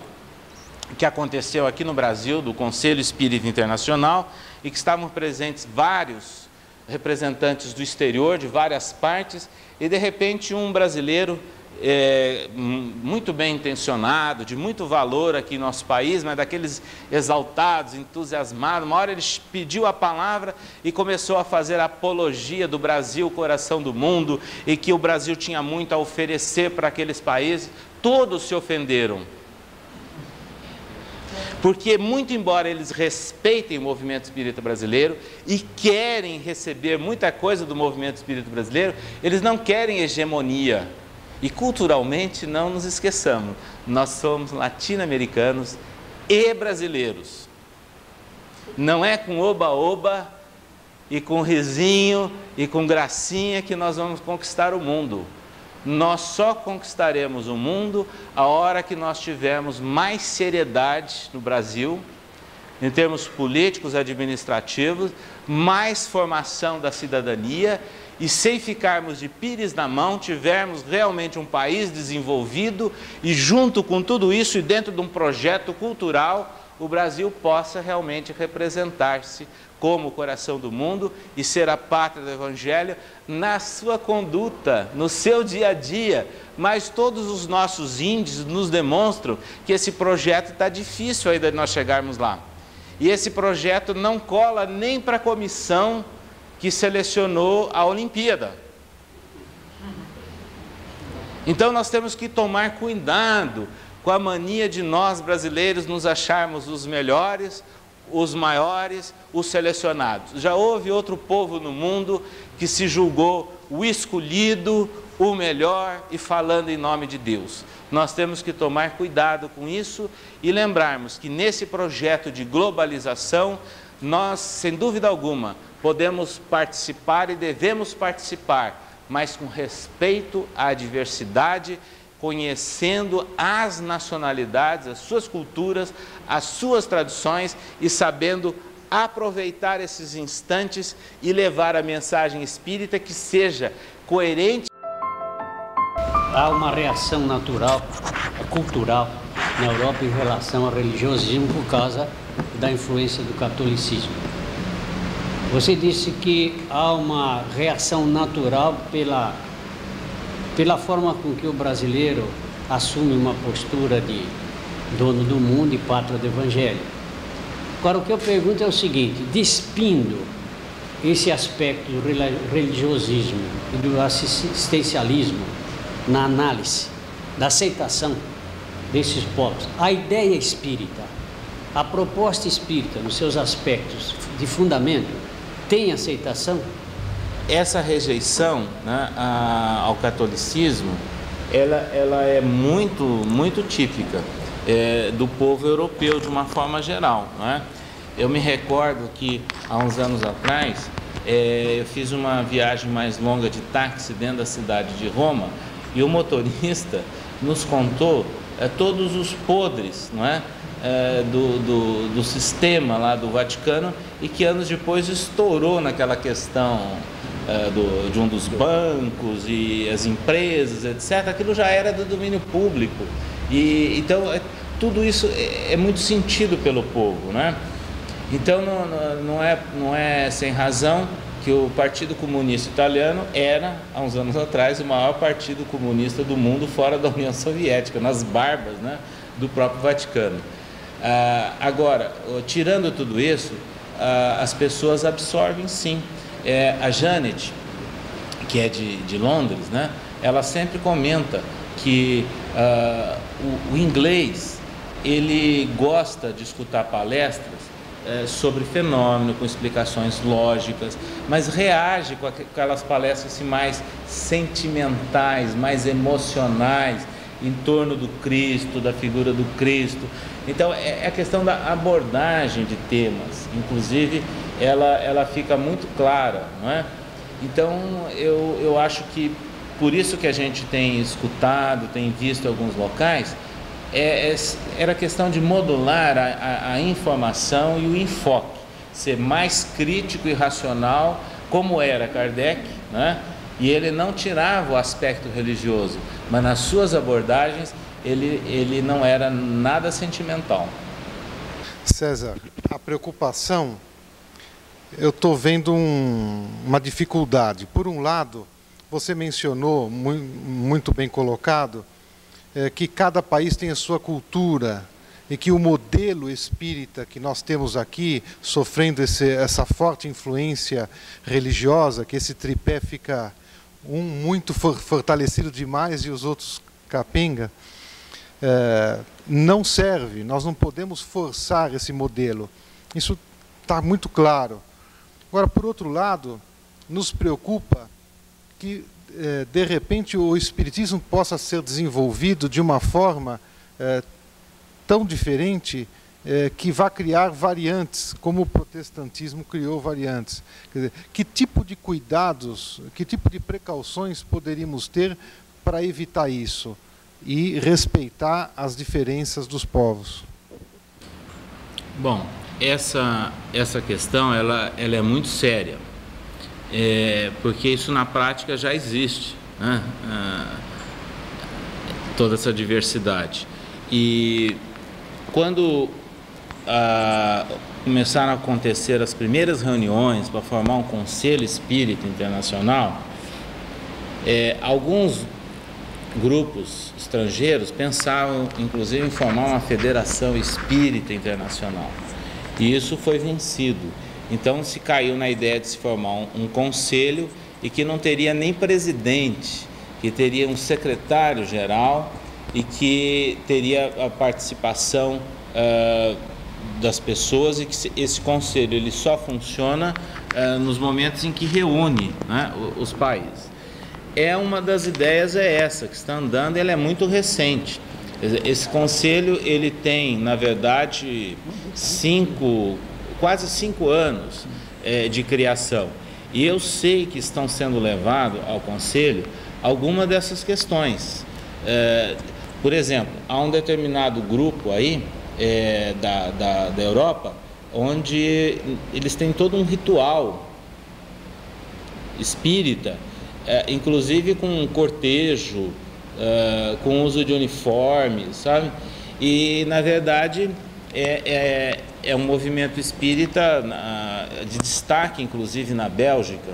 que aconteceu aqui no Brasil, do Conselho Espírita Internacional, e que estavam presentes vários representantes do exterior, de várias partes, e de repente um brasileiro muito bem intencionado, de muito valor aqui em nosso país, mas daqueles exaltados, entusiasmados, uma hora ele pediu a palavra e começou a fazer a apologia do Brasil, coração do mundo, e que o Brasil tinha muito a oferecer para aqueles países. Todos se ofenderam. Porque, muito embora eles respeitem o movimento espírita brasileiro e querem receber muita coisa do movimento espírita brasileiro, eles não querem hegemonia. E culturalmente, não nos esqueçamos, nós somos latino-americanos e brasileiros. Não é com oba-oba e com risinho e com gracinha que nós vamos conquistar o mundo. Nós só conquistaremos o mundo a hora que nós tivermos mais seriedade no Brasil, em termos políticos, administrativos, mais formação da cidadania, e sem ficarmos de pires na mão, tivermos realmente um país desenvolvido e junto com tudo isso e dentro de um projeto cultural, o Brasil possa realmente representar-se como o coração do mundo e ser a pátria do Evangelho na sua conduta, no seu dia a dia. Mas todos os nossos índices nos demonstram que esse projeto está difícil ainda de nós chegarmos lá. E esse projeto não cola nem para a comissão que selecionou a Olimpíada. Então nós temos que tomar cuidado com a mania de nós brasileiros nos acharmos os melhores, os maiores, os selecionados. Já houve outro povo no mundo que se julgou o escolhido, o melhor e falando em nome de Deus. Nós temos que tomar cuidado com isso e lembrarmos que nesse projeto de globalização, nós, sem dúvida alguma, podemos participar e devemos participar, mas com respeito à diversidade, conhecendo as nacionalidades, as suas culturas, as suas tradições e sabendo aproveitar esses instantes e levar a mensagem espírita que seja coerente. Há uma reação natural, cultural, na Europa em relação ao religiosismo por causa da influência do catolicismo. Você disse que há uma reação natural pela forma com que o brasileiro assume uma postura de dono do mundo e pátria do Evangelho. Agora, o que eu pergunto é o seguinte: despindo esse aspecto do religiosismo e do assistencialismo na análise da aceitação desses povos. A ideia espírita, a proposta espírita, nos seus aspectos de fundamento, tem aceitação? Essa rejeição, né, ao catolicismo, ela é muito típica do povo europeu de uma forma geral, né? Eu me recordo que há uns anos atrás eu fiz uma viagem mais longa de táxi dentro da cidade de Roma e o motorista nos contou todos os podres, não é? Do sistema lá do Vaticano, e que anos depois estourou naquela questão de um dos bancos e as empresas, etc. Aquilo já era do domínio público, e então tudo isso é muito sentido pelo povo, né? Então não é sem razão que o Partido Comunista Italiano era, há uns anos atrás, o maior partido comunista do mundo fora da União Soviética, nas barbas, né, do próprio Vaticano. Agora, tirando tudo isso, as pessoas absorvem sim. A Janet, que é de Londres, né, ela sempre comenta que o inglês, ele gosta de escutar palestras sobre fenômeno, com explicações lógicas, mas reage com aquelas palestras assim, mais sentimentais, mais emocionais, em torno do Cristo, da figura do Cristo. Então é a questão da abordagem de temas, inclusive ela fica muito clara, não é? Então eu acho que por isso que a gente tem escutado, tem visto alguns locais, era questão de modular a informação e o enfoque, ser mais crítico e racional, como era Kardec, né? E ele não tirava o aspecto religioso, mas nas suas abordagens ele não era nada sentimental. César, a preocupação, eu estou vendo uma dificuldade. Por um lado, você mencionou, muito bem colocado, que cada país tem a sua cultura e que o modelo espírita que nós temos aqui, sofrendo essa forte influência religiosa, que esse tripé fica muito fortalecido demais e os outros capenga, não serve. Nós não podemos forçar esse modelo. Isso está muito claro. Agora, por outro lado, nos preocupa que de repente o espiritismo possa ser desenvolvido de uma forma tão diferente que vá criar variantes, como o protestantismo criou variantes. Quer dizer, que tipo de cuidados, que tipo de precauções poderíamos ter para evitar isso e respeitar as diferenças dos povos? Bom, essa questão ela é muito séria. Porque isso na prática já existe, né? Toda essa diversidade. E quando começaram a acontecer as primeiras reuniões para formar um Conselho Espírita Internacional, alguns grupos estrangeiros pensavam, inclusive, em formar uma Federação Espírita Internacional. E isso foi vencido. Então se caiu na ideia de se formar um conselho e que não teria nem presidente, que teria um secretário-geral e que teria a participação das pessoas, e que esse conselho ele só funciona nos momentos em que reúne, né, os países. Uma das ideias essa que está andando, ela é muito recente. Esse conselho ele tem, na verdade, quase 5 anos de criação. E eu sei que estão sendo levados ao Conselho algumas dessas questões. Por exemplo, há um determinado grupo aí da Europa, onde eles têm todo um ritual espírita, inclusive com cortejo, com uso de uniforme, sabe? E, na verdade, é um movimento espírita de destaque, inclusive na Bélgica.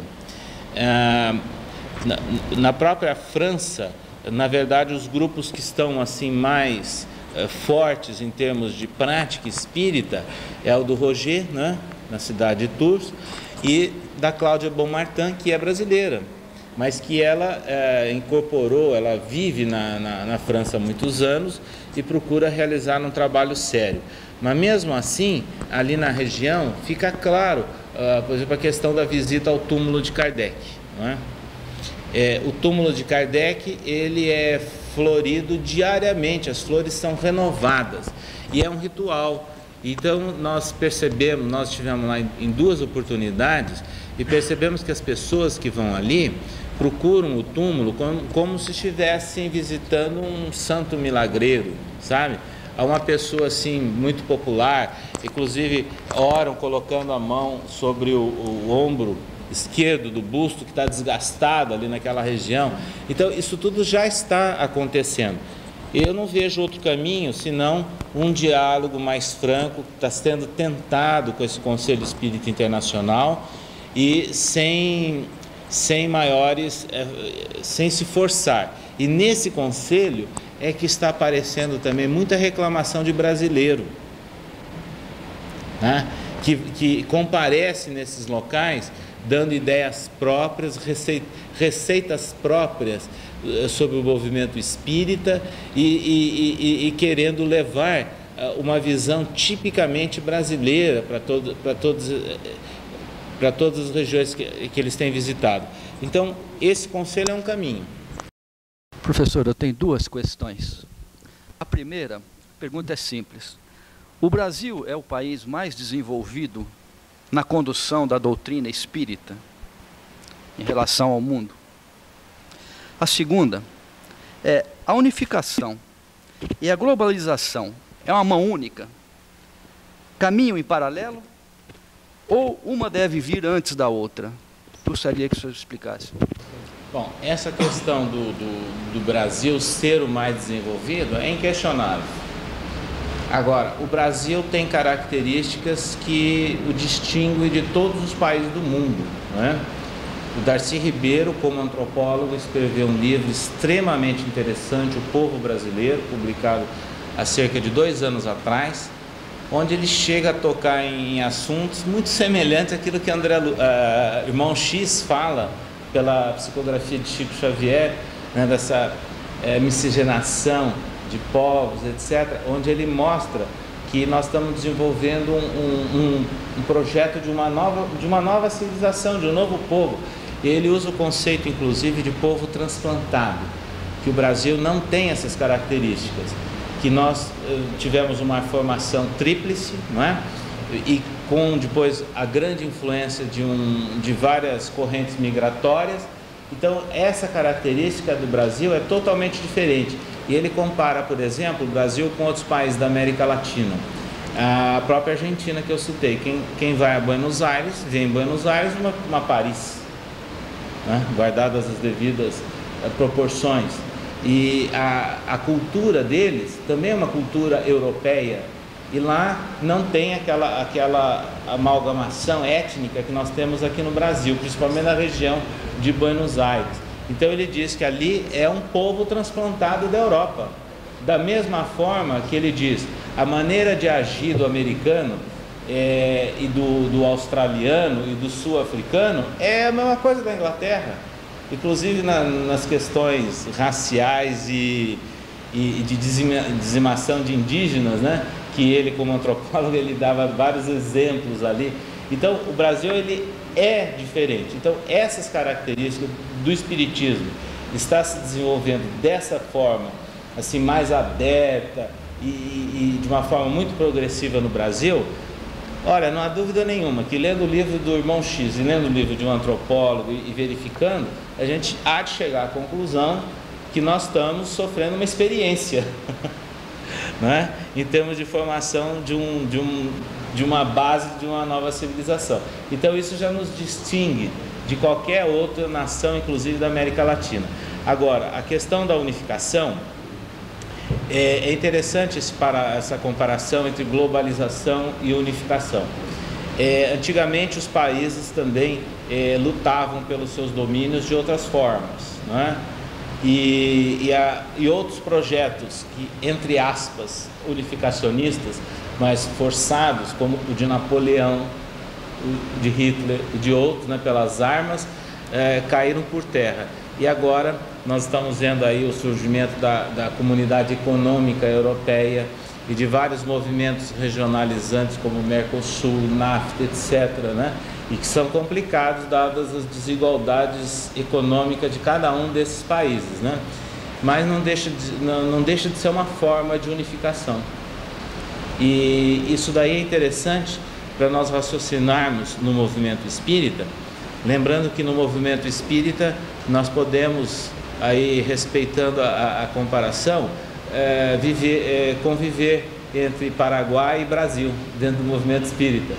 Na própria França, na verdade, os grupos que estão assim mais fortes em termos de prática espírita é o do Roger, né, na cidade de Tours, e da Cláudia Bonmartin, que é brasileira. mas que ela incorporou, ela vive na França há muitos anos e procura realizar um trabalho sério. Mas mesmo assim, ali na região, fica claro, por exemplo, a questão da visita ao túmulo de Kardec. Não é? O túmulo de Kardec, ele é florido diariamente, as flores são renovadas e é um ritual. Então nós percebemos, nós estivemos lá em 2 oportunidades e percebemos que as pessoas que vão ali procuram o túmulo como se estivessem visitando um santo milagreiro, sabe? Há uma pessoa assim muito popular, inclusive oram colocando a mão sobre o ombro esquerdo do busto que está desgastado ali naquela região. Então isso tudo já está acontecendo. Eu não vejo outro caminho senão um diálogo mais franco que está sendo tentado com esse Conselho Espírita Internacional e sem maiores, sem se forçar. E nesse conselho é que está aparecendo também muita reclamação de brasileiro, né? que comparece nesses locais dando ideias próprias, receitas próprias sobre o movimento espírita e querendo levar uma visão tipicamente brasileira para todas as regiões que eles têm visitado. Então, esse conselho é um caminho. Professor, eu tenho 2 questões. A primeira pergunta é simples. O Brasil é o país mais desenvolvido na condução da doutrina espírita em relação ao mundo? A segunda é: a unificação e a globalização é uma mão única? Caminham em paralelo? Ou uma deve vir antes da outra? Gostaria que o senhor explicasse. Bom, essa questão do Brasil ser o mais desenvolvido é inquestionável. Agora, o Brasil tem características que o distinguem de todos os países do mundo, não é? O Darcy Ribeiro, como antropólogo, escreveu um livro extremamente interessante, O Povo Brasileiro, publicado há cerca de 2 anos atrás, onde ele chega a tocar em assuntos muito semelhantes àquilo que Irmão X fala pela psicografia de Chico Xavier, né, dessa miscigenação de povos, etc., onde ele mostra que nós estamos desenvolvendo um projeto de uma nova civilização, de um novo povo. Ele usa o conceito, inclusive, de povo transplantado, que o Brasil não tem essas características, que nós tivemos uma formação tríplice, não é? E com depois a grande influência de várias correntes migratórias. Então essa característica do Brasil é totalmente diferente. E ele compara, por exemplo, o Brasil com outros países da América Latina. A própria Argentina que eu citei, quem vai a Buenos Aires, vê em Buenos Aires uma Paris, né? Guardadas as devidas proporções. E a cultura deles também é uma cultura europeia, e lá não tem aquela amalgamação étnica que nós temos aqui no Brasil, principalmente na região de Buenos Aires. Então ele diz que ali é um povo transplantado da Europa. Da mesma forma que ele diz, a maneira de agir do americano e do australiano e do sul-africano é a mesma coisa da Inglaterra. Inclusive nas questões raciais e de dizimação de indígenas, né? Que ele, como antropólogo, ele dava vários exemplos ali. Então o Brasil ele é diferente. Então essas características do espiritismo está se desenvolvendo dessa forma, assim, mais aberta e de uma forma muito progressiva no Brasil. Olha, não há dúvida nenhuma que lendo o livro do Irmão X e lendo o livro de um antropólogo e verificando, a gente há de chegar à conclusão que nós estamos sofrendo uma experiência não é? Em termos de formação de uma base de uma nova civilização. Então isso já nos distingue de qualquer outra nação, inclusive da América Latina. Agora, a questão da unificação, é interessante essa comparação entre globalização e unificação. Antigamente os países também lutavam pelos seus domínios de outras formas, não é? E outros projetos que, entre aspas, unificacionistas, mas forçados, como o de Napoleão, o de Hitler e de outros, né, pelas armas, caíram por terra. E agora nós estamos vendo aí o surgimento da comunidade econômica europeia e de vários movimentos regionalizantes como o Mercosul, NAFTA, etc., né? E que são complicados dadas as desigualdades econômicas de cada um desses países, né? Mas não deixa de ser uma forma de unificação. E isso daí é interessante para nós raciocinarmos no movimento espírita, lembrando que no movimento espírita nós podemos, aí respeitando a comparação, conviver entre Paraguai e Brasil dentro do movimento espírita,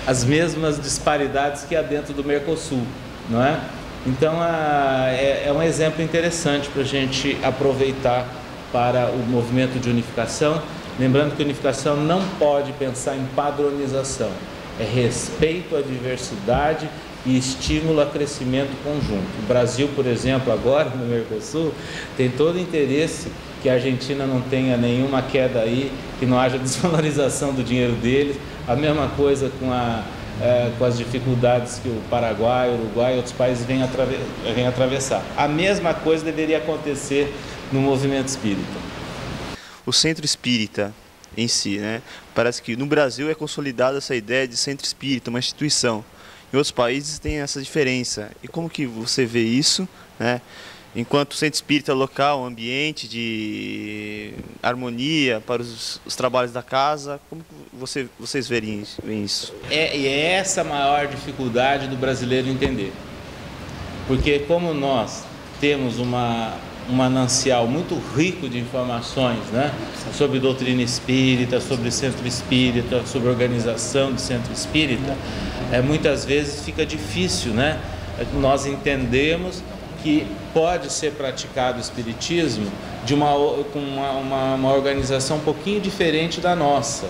as mesmas disparidades que há dentro do Mercosul, não é? Então é um exemplo interessante para a gente aproveitar para o movimento de unificação, lembrando que a unificação não pode pensar em padronização, é respeito à diversidade e estímulo a crescimento conjunto. O Brasil, por exemplo, agora no Mercosul, tem todo o interesse que a Argentina não tenha nenhuma queda aí, que não haja desvalorização do dinheiro deles, a mesma coisa com as dificuldades que o Paraguai, o Uruguai e outros países vêm atravessar. A mesma coisa deveria acontecer no movimento espírita. O centro espírita em si, né? Parece que no Brasil é consolidada essa ideia de centro espírita, uma instituição. Em outros países tem essa diferença. E como que você vê isso, né? Enquanto centro espírita local, um ambiente de harmonia para os trabalhos da casa, como que vocês veem isso? E é essa a maior dificuldade do brasileiro entender. Porque como nós temos um manancial muito rico de informações, né, sobre doutrina espírita, sobre centro espírita, sobre organização de centro espírita, muitas vezes fica difícil, né, nós entendemos que pode ser praticado o espiritismo com uma organização um pouquinho diferente da nossa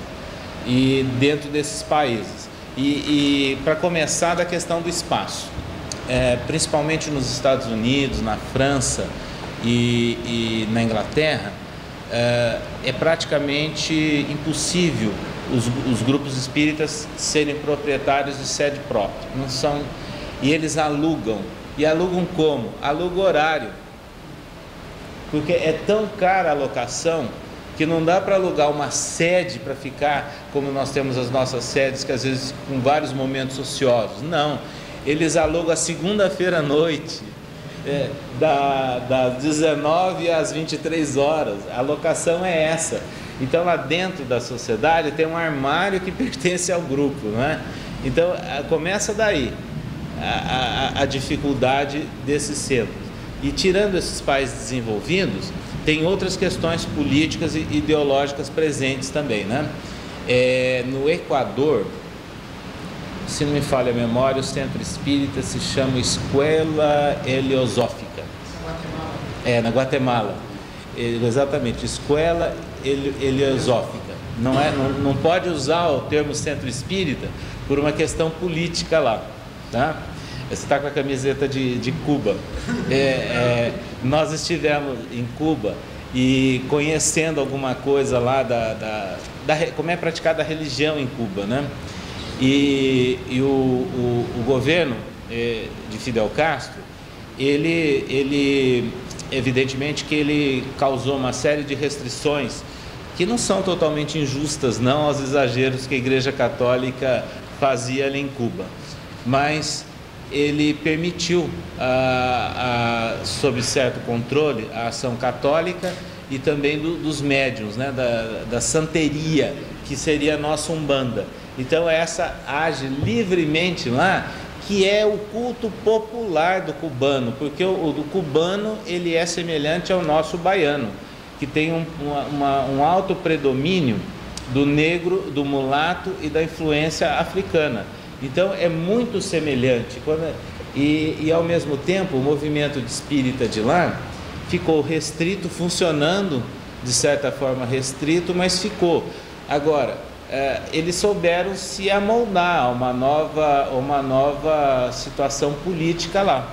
e dentro desses países. E para começar, da questão do espaço, principalmente nos Estados Unidos, na França e na Inglaterra, é praticamente impossível os grupos espíritas serem proprietários de sede própria. Não são, e eles alugam. E alugam como? Alugam horário. Porque é tão cara a locação que não dá para alugar uma sede para ficar como nós temos as nossas sedes, que às vezes com vários momentos ociosos. Não. Eles alugam a segunda-feira à noite, das 19 às 23 horas. A locação é essa. Então lá dentro da sociedade tem um armário que pertence ao grupo, não é? Então começa daí a dificuldade desses centros. E tirando esses países desenvolvidos, tem outras questões políticas e ideológicas presentes também, né? No Equador, se não me falha a memória, o centro espírita se chama Escuela Heliosófica. Na Guatemala. Exatamente, Escuela Heliosófica. Não pode usar o termo centro espírita por uma questão política lá, tá? Você está com a camiseta de Cuba. Nós estivemos em Cuba e conhecendo alguma coisa lá como é praticada a religião em Cuba, né? E o governo de Fidel Castro, ele evidentemente que ele causou uma série de restrições que não são totalmente injustas, não aos exageros que a Igreja Católica fazia ali em Cuba, mas ele permitiu, sob certo controle, a ação católica e também dos médiuns, né, da santeria, que seria a nossa Umbanda. Então essa age livremente lá, que é o culto popular do cubano, porque o do cubano ele é semelhante ao nosso baiano, que tem um alto predomínio do negro, do mulato e da influência africana. Então é muito semelhante. E ao mesmo tempo o movimento espírita de lá ficou restrito, funcionando de certa forma restrito, mas ficou. Agora, eles souberam se amoldar a uma nova situação política lá.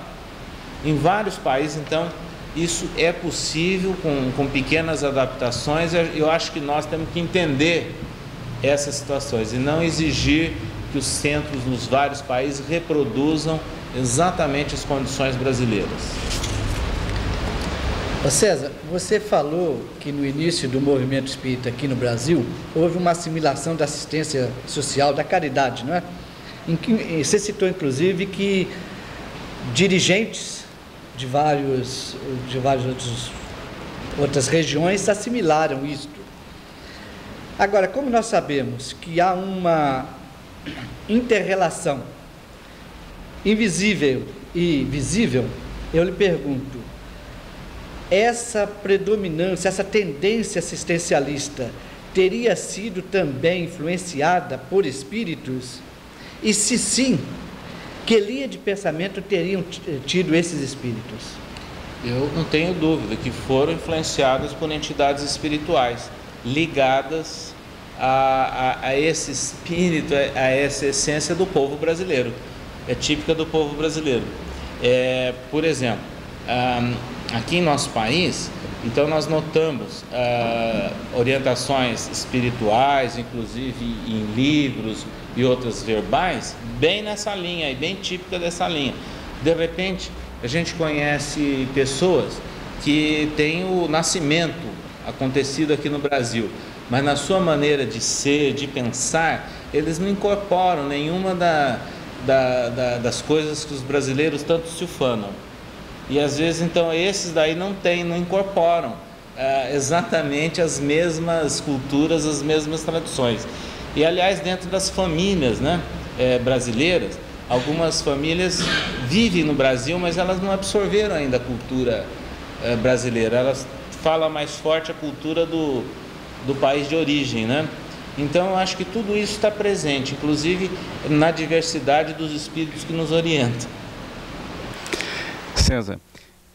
Em vários países, então, isso é possível com pequenas adaptações. Eu acho que nós temos que entender essas situações e não exigir que os centros nos vários países reproduzam exatamente as condições brasileiras. Ô César, você falou que no início do movimento espírita aqui no Brasil houve uma assimilação da assistência social, da caridade, não é? Você citou inclusive que dirigentes de várias outras regiões assimilaram isto. Agora, como nós sabemos que há uma inter-relação invisível e visível, eu lhe pergunto, essa predominância, essa tendência assistencialista teria sido também influenciada por espíritos? E se sim, que linha de pensamento teriam tido esses espíritos? Eu não tenho dúvida que foram influenciados por entidades espirituais ligadas a esse espírito, a essa essência do povo brasileiro. É típica do povo brasileiro. Por exemplo, aqui em nosso país, então nós notamos orientações espirituais, inclusive em livros e outras verbais, bem nessa linha e bem típica dessa linha. De repente, a gente conhece pessoas que têm o nascimento acontecido aqui no Brasil, mas na sua maneira de ser, de pensar, eles não incorporam nenhuma das coisas que os brasileiros tanto se ufanam. E às vezes, então, esses daí não incorporam exatamente as mesmas culturas, as mesmas tradições. E, aliás, dentro das famílias, né, brasileiras, algumas famílias vivem no Brasil, mas elas não absorveram ainda a cultura brasileira. Elas falam mais forte a cultura do país de origem, né? Então, eu acho que tudo isso está presente, inclusive na diversidade dos espíritos que nos orientam. César,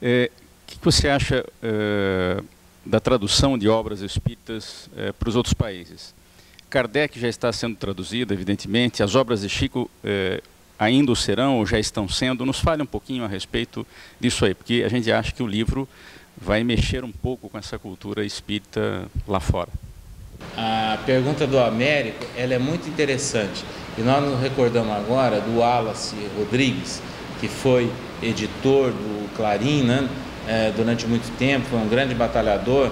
o que você acha da tradução de obras espíritas para os outros países? Kardec já está sendo traduzido, evidentemente, as obras de Chico ainda o serão ou já estão sendo. Nos fale um pouquinho a respeito disso aí, porque a gente acha que o livro vai mexer um pouco com essa cultura espírita lá fora. A pergunta do Américo, ela é muito interessante. E nós nos recordamos agora do Wallace Rodrigues, que foi editor do Clarim, né, durante muito tempo, foi um grande batalhador,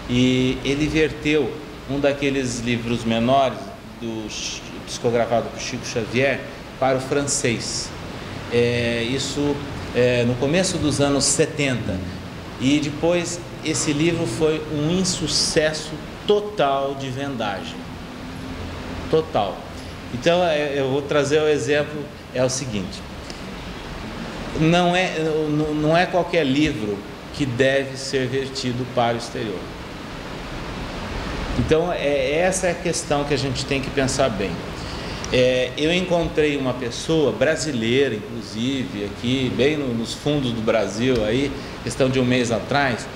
e ele verteu um daqueles livros menores, psicografado por Chico Xavier, para o francês. Isso no começo dos anos 70. E depois esse livro foi um insucesso total de vendagem. Total. Então eu vou trazer o exemplo, é o seguinte. Não é qualquer livro que deve ser vertido para o exterior. Então, essa é a questão que a gente tem que pensar bem. Eu encontrei uma pessoa brasileira, inclusive, aqui, bem nos fundos do Brasil, aí, questão de um mês atrás,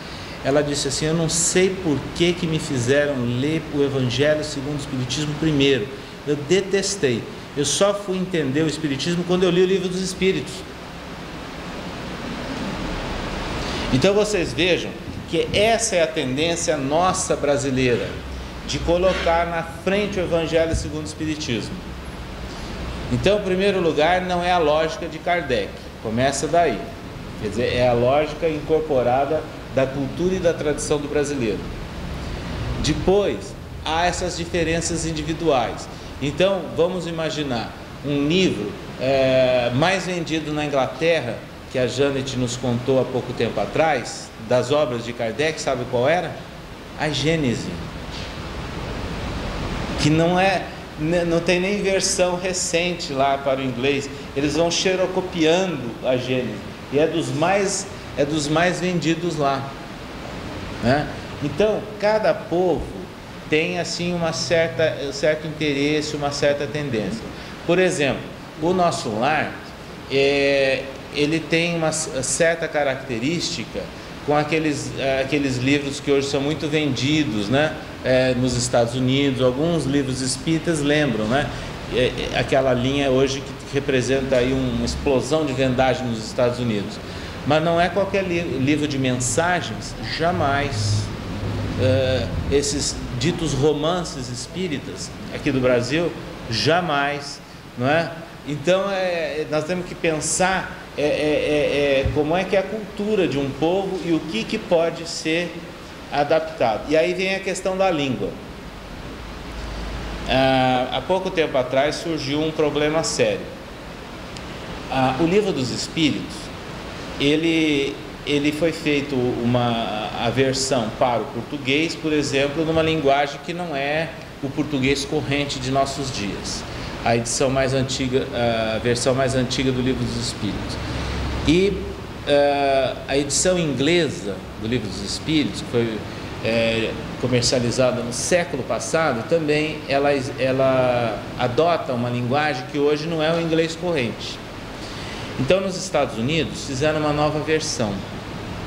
ela disse assim, eu não sei por que me fizeram ler o Evangelho segundo o Espiritismo primeiro. Eu detestei. Eu só fui entender o Espiritismo quando eu li o Livro dos Espíritos. Então vocês vejam que essa é a tendência nossa brasileira, de colocar na frente o Evangelho segundo o Espiritismo. Então, em primeiro lugar, não é a lógica de Kardec, começa daí. Quer dizer, é a lógica incorporada da cultura e da tradição do brasileiro. Depois, há essas diferenças individuais. Então, vamos imaginar um livro mais vendido na Inglaterra, que a Janet nos contou há pouco tempo atrás, das obras de Kardec, sabe qual era? A Gênese. Que não tem nem versão recente lá para o inglês. Eles vão xerocopiando a Gênese. E é dos mais vendidos lá, né? Então, cada povo tem assim um certo interesse, uma certa tendência. Por exemplo, o Nosso Lar, ele tem uma certa característica com aqueles livros que hoje são muito vendidos, né? Nos Estados Unidos, alguns livros espíritas lembram, né? Aquela linha hoje que representa aí uma explosão de vendagem nos Estados Unidos. Mas não é qualquer livro de mensagens, jamais. Esses ditos romances espíritas aqui do Brasil, jamais não é? Então, nós temos que pensar como é que é a cultura de um povo e o que pode ser adaptado. E aí vem a questão da língua. Há pouco tempo atrás surgiu um problema sério. O Livro dos Espíritos, ele foi feito a versão para o português, por exemplo, numa linguagem que não é o português corrente de nossos dias. A edição mais antiga, a versão mais antiga do Livro dos Espíritos. E a edição inglesa do Livro dos Espíritos, que foi comercializada no século passado, também ela adota uma linguagem que hoje não é o inglês corrente. Então, nos Estados Unidos, fizeram uma nova versão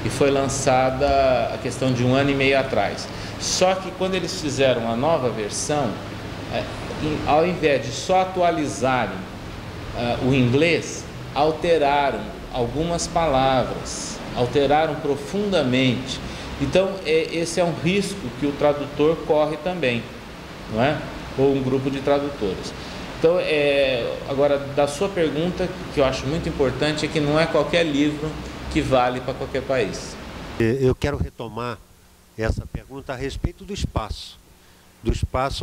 e foi lançada a questão de 1 ano e meio atrás. Só que quando eles fizeram a nova versão, ao invés de só atualizarem o inglês, alteraram algumas palavras, alteraram profundamente. Então, esse é um risco que o tradutor corre também, não é? Ou um grupo de tradutores. Então, agora, da sua pergunta, que eu acho muito importante, é que não é qualquer livro que vale para qualquer país. Eu quero retomar essa pergunta a respeito do espaço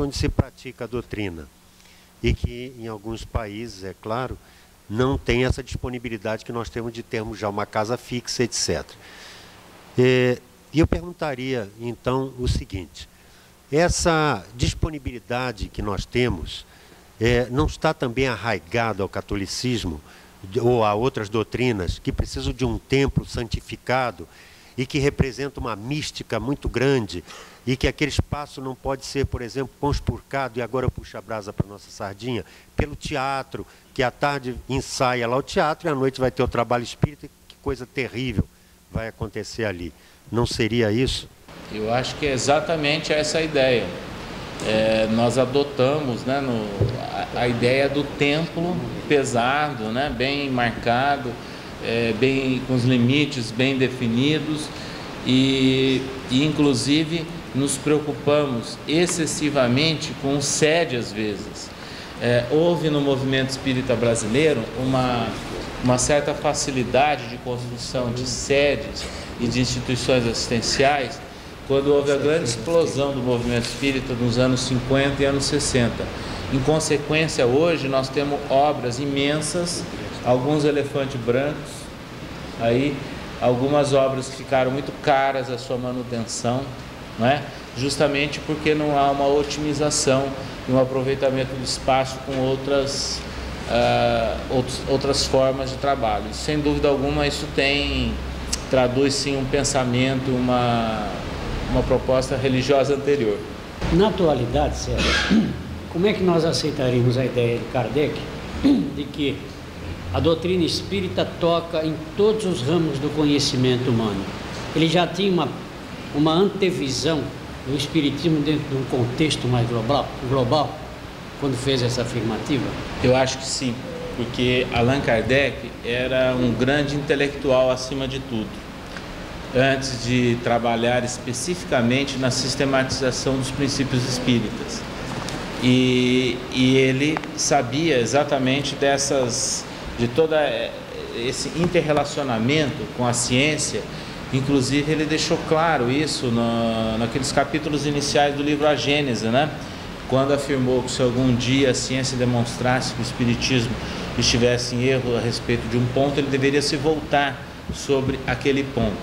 onde se pratica a doutrina, e que em alguns países, é claro, não tem essa disponibilidade que nós temos de termos já uma casa fixa, etc. E eu perguntaria, então, o seguinte: essa disponibilidade que nós temos não está também arraigado ao catolicismo ou a outras doutrinas que precisam de um templo santificado e que representa uma mística muito grande, e que aquele espaço não pode ser, por exemplo, conspurcado, e agora eu puxo a brasa para a nossa sardinha, pelo teatro, que à tarde ensaia lá o teatro e à noite vai ter o trabalho espírita, que coisa terrível vai acontecer ali. Não seria isso? Eu acho que é exatamente essa a ideia. Nós adotamos, né, a ideia do templo pesado, né, bem marcado, bem, com os limites bem definidos, e inclusive nos preocupamos excessivamente com sede às vezes. Houve no movimento espírita brasileiro uma certa facilidade de construção de sedes e de instituições assistenciais quando houve a grande explosão do movimento espírita nos anos 50 e anos 60. Em consequência, hoje nós temos obras imensas, alguns elefantes brancos, aí, algumas obras que ficaram muito caras a sua manutenção, não é? Justamente porque não há uma otimização e um aproveitamento do espaço com outras formas de trabalho. Sem dúvida alguma, isso traduz sim um pensamento, uma proposta religiosa anterior. Na atualidade, Sérgio, como é que nós aceitaríamos a ideia de Kardec de que a doutrina espírita toca em todos os ramos do conhecimento humano? Ele já tinha uma antevisão do espiritismo dentro de um contexto mais global, quando fez essa afirmativa? Eu acho que sim, porque Allan Kardec era um grande intelectual acima de tudo, antes de trabalhar especificamente na sistematização dos princípios espíritas. E ele sabia exatamente de todo esse interrelacionamento com a ciência. Inclusive, ele deixou claro isso naqueles capítulos iniciais do livro A Gênese, né? Quando afirmou que se algum dia a ciência demonstrasse que o espiritismo estivesse em erro a respeito de um ponto, ele deveria se voltar sobre aquele ponto.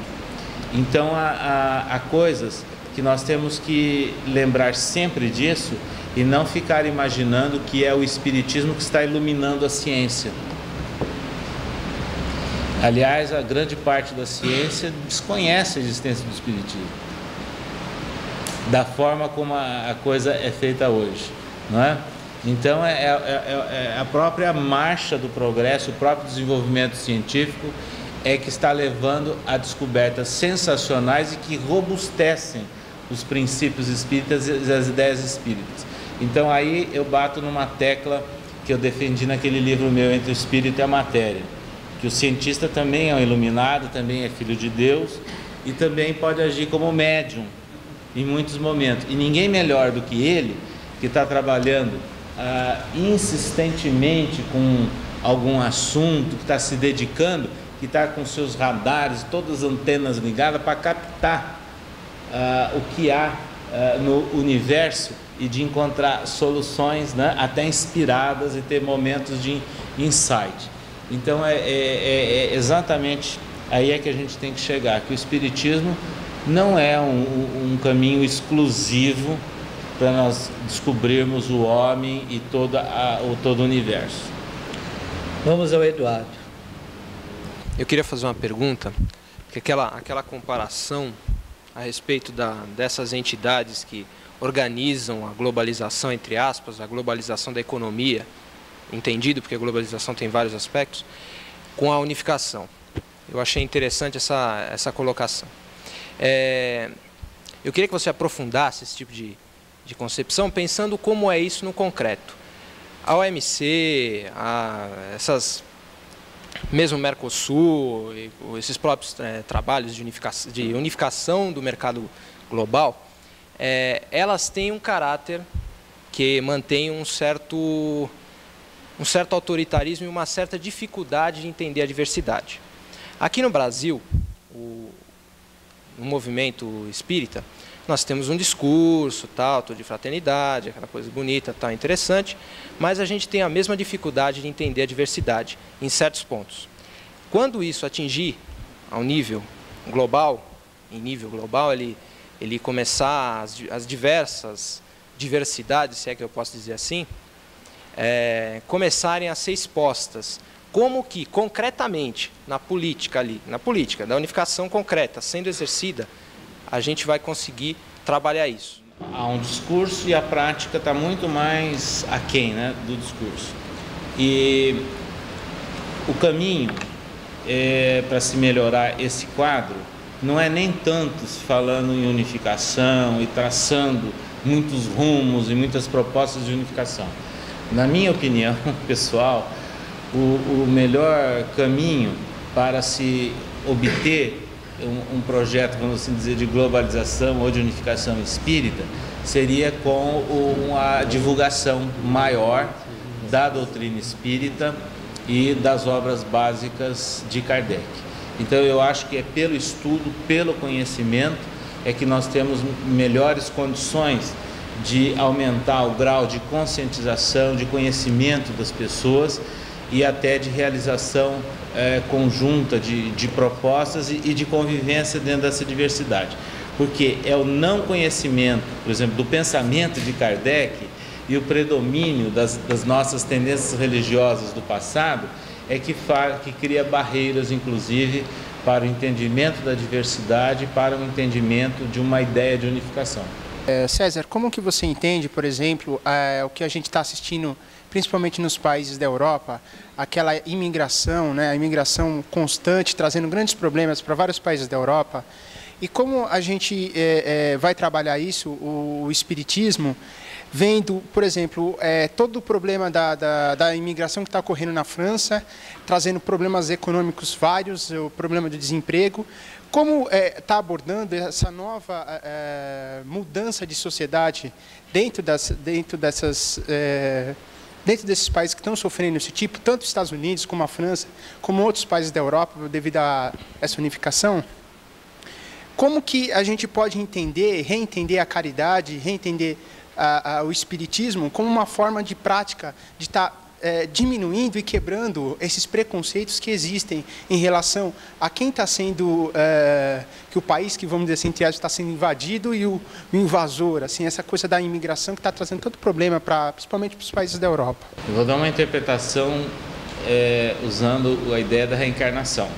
Então, há coisas que nós temos que lembrar sempre disso e não ficar imaginando que é o espiritismo que está iluminando a ciência. Aliás, a grande parte da ciência desconhece a existência do espiritismo, da forma como a coisa é feita hoje, não é? Então, é a própria marcha do progresso, o próprio desenvolvimento científico que está levando a descobertas sensacionais e que robustecem os princípios espíritas e as ideias espíritas. Então, aí eu bato numa tecla que eu defendi naquele livro meu, Entre o Espírito e a Matéria, que o cientista também é um iluminado, também é filho de Deus e também pode agir como médium em muitos momentos. E ninguém melhor do que ele, que está trabalhando insistentemente com algum assunto, que está se dedicando, que está com seus radares, todas as antenas ligadas para captar o que há no universo e de encontrar soluções, né, até inspiradas, e ter momentos de insight. Então é exatamente aí é que a gente tem que chegar, que o Espiritismo não é um caminho exclusivo para nós descobrirmos o homem e todo o universo. Vamos ao Eduardo. Eu queria fazer uma pergunta, porque aquela comparação a respeito dessas entidades que organizam a globalização, entre aspas, a globalização da economia, entendido, porque a globalização tem vários aspectos, com a unificação. Eu achei interessante essa colocação. Eu queria que você aprofundasse esse tipo de concepção, pensando como é isso no concreto. A OMC, mesmo o Mercosul, esses próprios trabalhos de unificação do mercado global, elas têm um caráter que mantém um certo autoritarismo e uma certa dificuldade de entender a diversidade. Aqui no Brasil, no movimento espírita, nós temos um discurso, tal, de fraternidade, aquela coisa bonita, tal, interessante, mas a gente tem a mesma dificuldade de entender a diversidade em certos pontos. Quando isso atingir ao nível global, ele começar as diversas diversidades, se é que eu posso dizer assim, começarem a ser expostas, como que concretamente na política da unificação concreta sendo exercida, a gente vai conseguir trabalhar isso. Há um discurso e a prática está muito mais aquém, né, do discurso. E o caminho para se melhorar esse quadro não é nem tanto falando em unificação e traçando muitos rumos e muitas propostas de unificação. Na minha opinião pessoal, o melhor caminho para se obter um projeto, vamos assim dizer, de globalização ou de unificação espírita, seria com a divulgação maior da doutrina espírita e das obras básicas de Kardec. Então eu acho que é pelo estudo, pelo conhecimento, é que nós temos melhores condições de aumentar o grau de conscientização, de conhecimento das pessoas e até de realização conjunta de propostas e de convivência dentro dessa diversidade. Porque é o não conhecimento, por exemplo, do pensamento de Kardec e o predomínio das nossas tendências religiosas do passado que cria barreiras, inclusive, para o entendimento da diversidade, para o entendimento de uma ideia de unificação. César, como que você entende, por exemplo, o que a gente está assistindo, principalmente nos países da Europa, aquela imigração, né, a imigração constante, trazendo grandes problemas para vários países da Europa, e como a gente vai trabalhar isso, o espiritismo, vendo, por exemplo, todo o problema da imigração que está ocorrendo na França, trazendo problemas econômicos vários, o problema do desemprego. Como está abordando essa nova mudança de sociedade dentro desses países que estão sofrendo esse tipo, tanto os Estados Unidos como a França, como outros países da Europa, devido a essa unificação? Como que a gente pode reentender a caridade, reentender o espiritismo como uma forma de prática de estar diminuindo e quebrando esses preconceitos que existem em relação a quem está sendo, que o país que, vamos dizer assim, está sendo invadido e o invasor, assim, essa coisa da imigração que está trazendo tanto problema, principalmente para os países da Europa. Eu vou dar uma interpretação usando a ideia da reencarnação.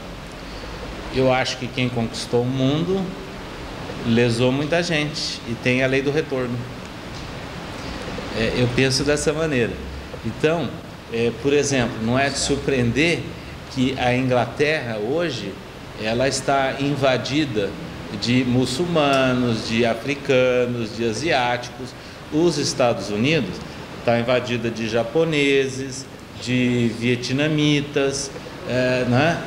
Eu acho que quem conquistou o mundo lesou muita gente e tem a lei do retorno. Eu penso dessa maneira. Então, por exemplo, não é de surpreender que a Inglaterra hoje ela está invadida de muçulmanos, de africanos, de asiáticos. Os Estados Unidos está invadida de japoneses, de vietnamitas, né?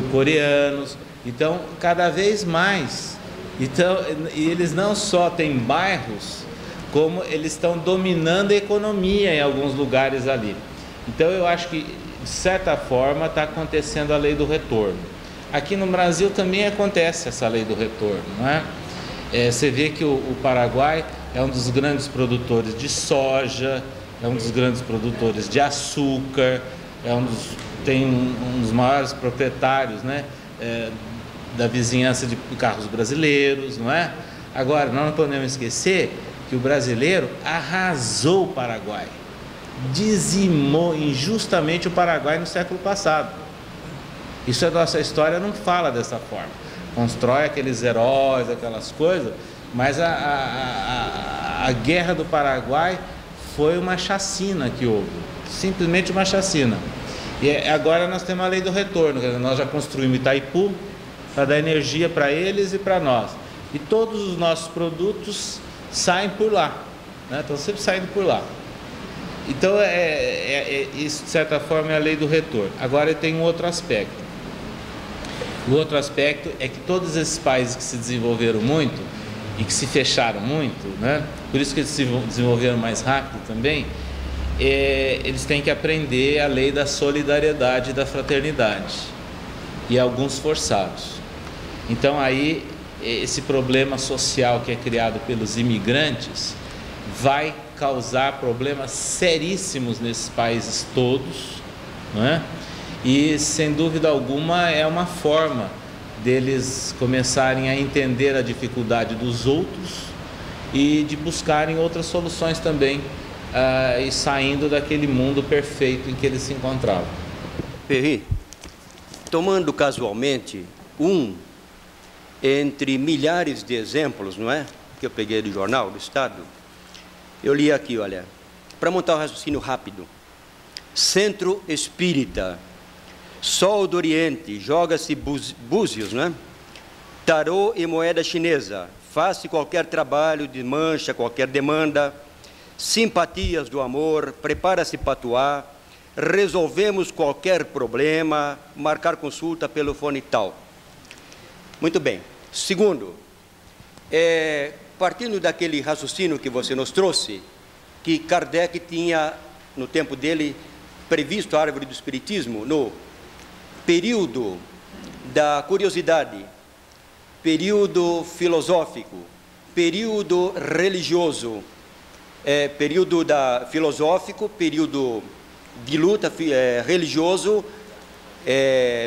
Coreanos. Então, cada vez mais. Então, e eles não só têm bairros como eles estão dominando a economia em alguns lugares ali. Então eu acho que, de certa forma, está acontecendo a lei do retorno. Aqui no Brasil também acontece essa lei do retorno, não é? Você vê que o Paraguai é um dos grandes produtores de soja, é um dos grandes produtores de açúcar, tem um dos maiores proprietários, né, da vizinhança de carros brasileiros, não é? Agora, nós não podemos esquecer que o brasileiro arrasou o Paraguai, dizimou injustamente o Paraguai no século passado. Isso a nossa história não fala dessa forma. Constrói aqueles heróis, aquelas coisas, mas a guerra do Paraguai foi uma chacina que houve, simplesmente uma chacina. E agora nós temos a lei do retorno, quer dizer, nós já construímos Itaipu para dar energia para eles e para nós. E todos os nossos produtos saem por lá, né? Estão sempre saindo por lá. Então, isso de certa forma é a lei do retorno. Agora tem um outro aspecto. O outro aspecto é que todos esses países que se desenvolveram muito e que se fecharam muito, né? Por isso que eles se desenvolveram mais rápido também, eles têm que aprender a lei da solidariedade e da fraternidade, e alguns forçados. Então aí esse problema social que é criado pelos imigrantes vai causar problemas seríssimos nesses países todos, não é? E sem dúvida alguma é uma forma deles começarem a entender a dificuldade dos outros e de buscarem outras soluções também, e saindo daquele mundo perfeito em que eles se encontravam. Perry, tomando casualmente entre milhares de exemplos, não é? Que eu peguei do jornal do Estado, eu li aqui, olha, para montar um raciocínio rápido. Centro Espírita, Sol do Oriente, joga-se búzios, não é? Tarô e moeda chinesa, faz-se qualquer trabalho, desmancha qualquer demanda, simpatias do amor, prepara-se patuá, resolvemos qualquer problema, marcar consulta pelo fone tal. Muito bem. Segundo, partindo daquele raciocínio que você nos trouxe, que Kardec tinha, no tempo dele, previsto a árvore do Espiritismo, no período da curiosidade, período filosófico, período religioso, período filosófico, período de luta religioso,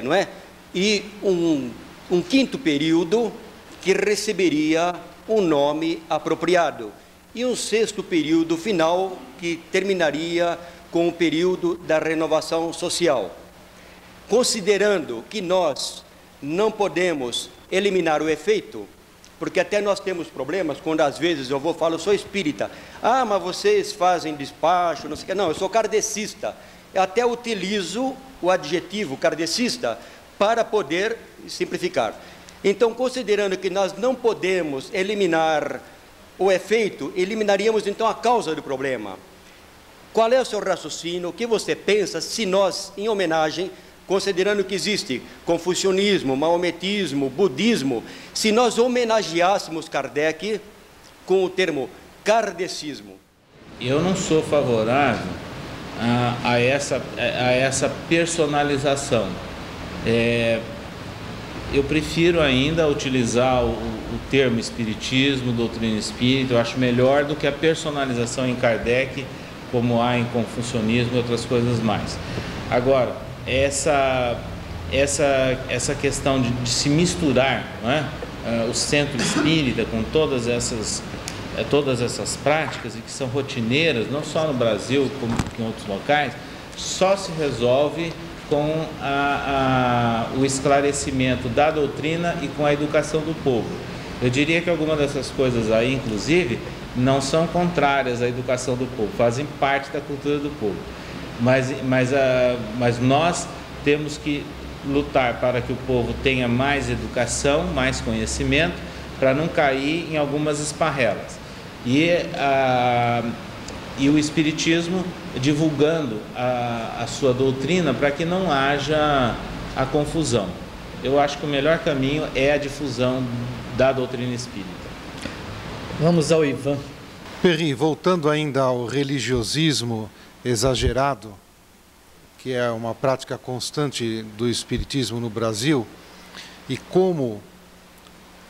não é? E um quinto período que receberia um nome apropriado, e um sexto período final que terminaria com o período da renovação social. Considerando que nós não podemos eliminar o efeito, porque até nós temos problemas quando às vezes eu falo, sou espírita, mas vocês fazem despacho, não sei o que, não, eu sou kardecista, eu até utilizo o adjetivo kardecista para poder simplificar. Então, considerando que nós não podemos eliminar o efeito, eliminaríamos então a causa do problema. Qual é o seu raciocínio? O que você pensa se nós, em homenagem, considerando que existe confucionismo, maometismo, budismo, se nós homenageássemos Kardec com o termo kardecismo? Eu não sou favorável a essa personalização. Eu prefiro ainda utilizar o termo espiritismo, doutrina espírita. Eu acho melhor do que a personalização em Kardec, como há em confucionismo e outras coisas mais. Agora, essa questão de se misturar, não é? O centro espírita com todas essas práticas, e que são rotineiras, não só no Brasil, como em outros locais, só se resolve com o esclarecimento da doutrina e com a educação do povo. Eu diria que algumas dessas coisas aí, inclusive, não são contrárias à educação do povo, fazem parte da cultura do povo. Mas nós temos que lutar para que o povo tenha mais educação, mais conhecimento, para não cair em algumas esparrelas. E o Espiritismo divulgando a sua doutrina para que não haja a confusão. Eu acho que o melhor caminho é a difusão da doutrina espírita. Vamos ao Ivan. Perry, voltando ainda ao religiosismo exagerado, que é uma prática constante do espiritismo no Brasil, e como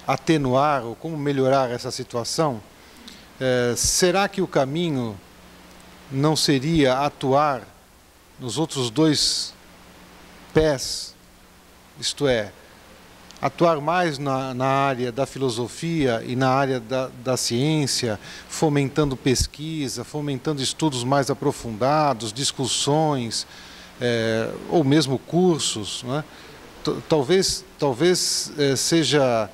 atenuar ou como melhorar essa situação, será que o caminho não seria atuar nos outros dois pés, isto é, atuar mais na área da filosofia e na área da ciência, fomentando pesquisa, fomentando estudos mais aprofundados, discussões, ou mesmo cursos, né? Talvez seja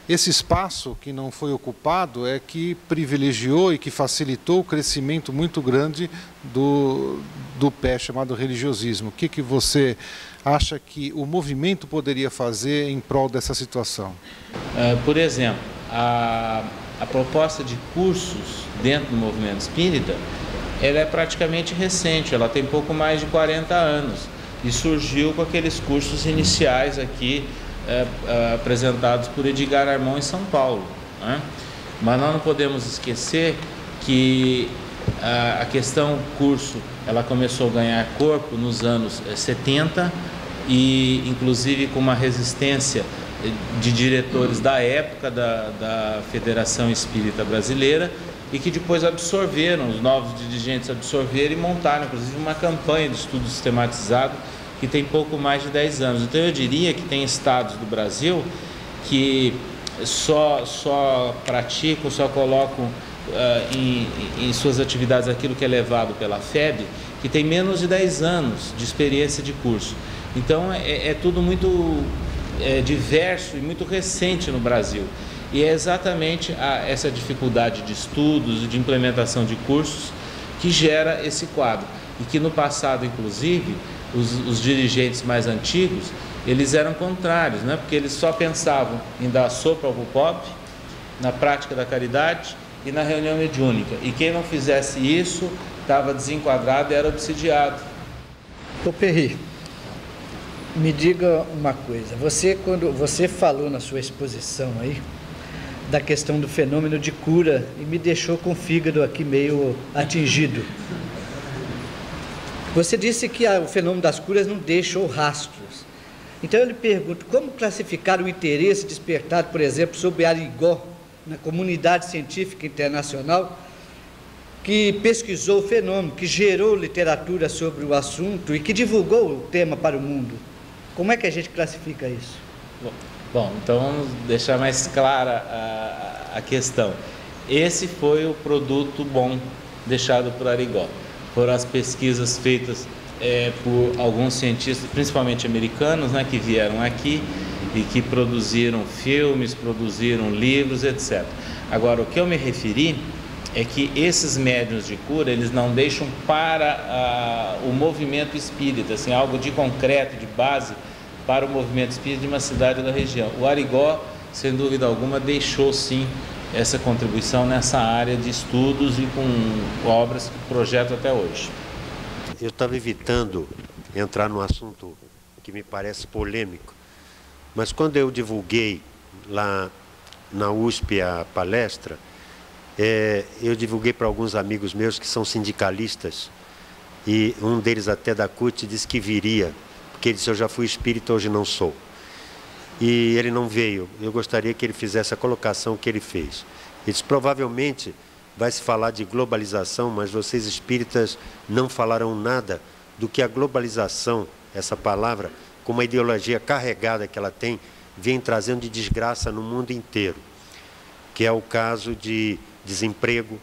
esse espaço que não foi ocupado que privilegiou e que facilitou o crescimento muito grande do pé chamado religiosismo. O que você acha que o movimento poderia fazer em prol dessa situação? Por exemplo, a proposta de cursos dentro do movimento espírita, ela é praticamente recente, ela tem pouco mais de 40 anos e surgiu com aqueles cursos iniciais aqui apresentados por Edgar Armon em São Paulo, né? Mas nós não podemos esquecer que a questão curso, ela começou a ganhar corpo nos anos 70 e inclusive com uma resistência de diretores da época da Federação Espírita Brasileira e que depois absorveram, os novos dirigentes absorveram e montaram inclusive uma campanha de estudo sistematizado que tem pouco mais de 10 anos. Então eu diria que tem estados do Brasil que só praticam, só colocam em suas atividades aquilo que é levado pela FEB, que tem menos de 10 anos de experiência de curso. Então é tudo muito diverso e muito recente no Brasil. E é exatamente essa dificuldade de estudos e de implementação de cursos que gera esse quadro. E que no passado, inclusive, os dirigentes mais antigos, eles eram contrários, né? Porque eles só pensavam em dar sopa ao pobre, na prática da caridade e na reunião mediúnica. E quem não fizesse isso estava desenquadrado e era obsidiado. Ô Perry, me diga uma coisa. Quando você falou na sua exposição aí da questão do fenômeno de cura e me deixou com o fígado aqui meio atingido. Você disse que o fenômeno das curas não deixou rastros. Então eu lhe pergunto, como classificar o interesse despertado, por exemplo, sobre Arigó, na comunidade científica internacional, que pesquisou o fenômeno, que gerou literatura sobre o assunto e que divulgou o tema para o mundo? Como é que a gente classifica isso? Bom, então vamos deixar mais clara a questão. Esse foi o produto bom deixado por Arigó. Foram as pesquisas feitas por alguns cientistas, principalmente americanos, né, que vieram aqui e que produziram filmes, produziram livros, etc. Agora, o que eu me referi é que esses médiuns de cura, eles não deixam para o movimento espírita, assim, algo de concreto, de base, para o movimento espírita de uma cidade da região. O Arigó, sem dúvida alguma, deixou sim essa contribuição nessa área de estudos e com obras que projeto até hoje. Eu estava evitando entrar num assunto que me parece polêmico, mas quando eu divulguei lá na USP a palestra, eu divulguei para alguns amigos meus que são sindicalistas, e um deles até da CUT disse que viria, porque ele disse: eu já fui espírita, hoje não sou. E ele não veio. Eu gostaria que ele fizesse a colocação que ele fez. Ele disse: provavelmente vai se falar de globalização, mas vocês espíritas não falarão nada do que a globalização, essa palavra, com uma ideologia carregada que ela tem, vem trazendo de desgraça no mundo inteiro, que é o caso de desemprego,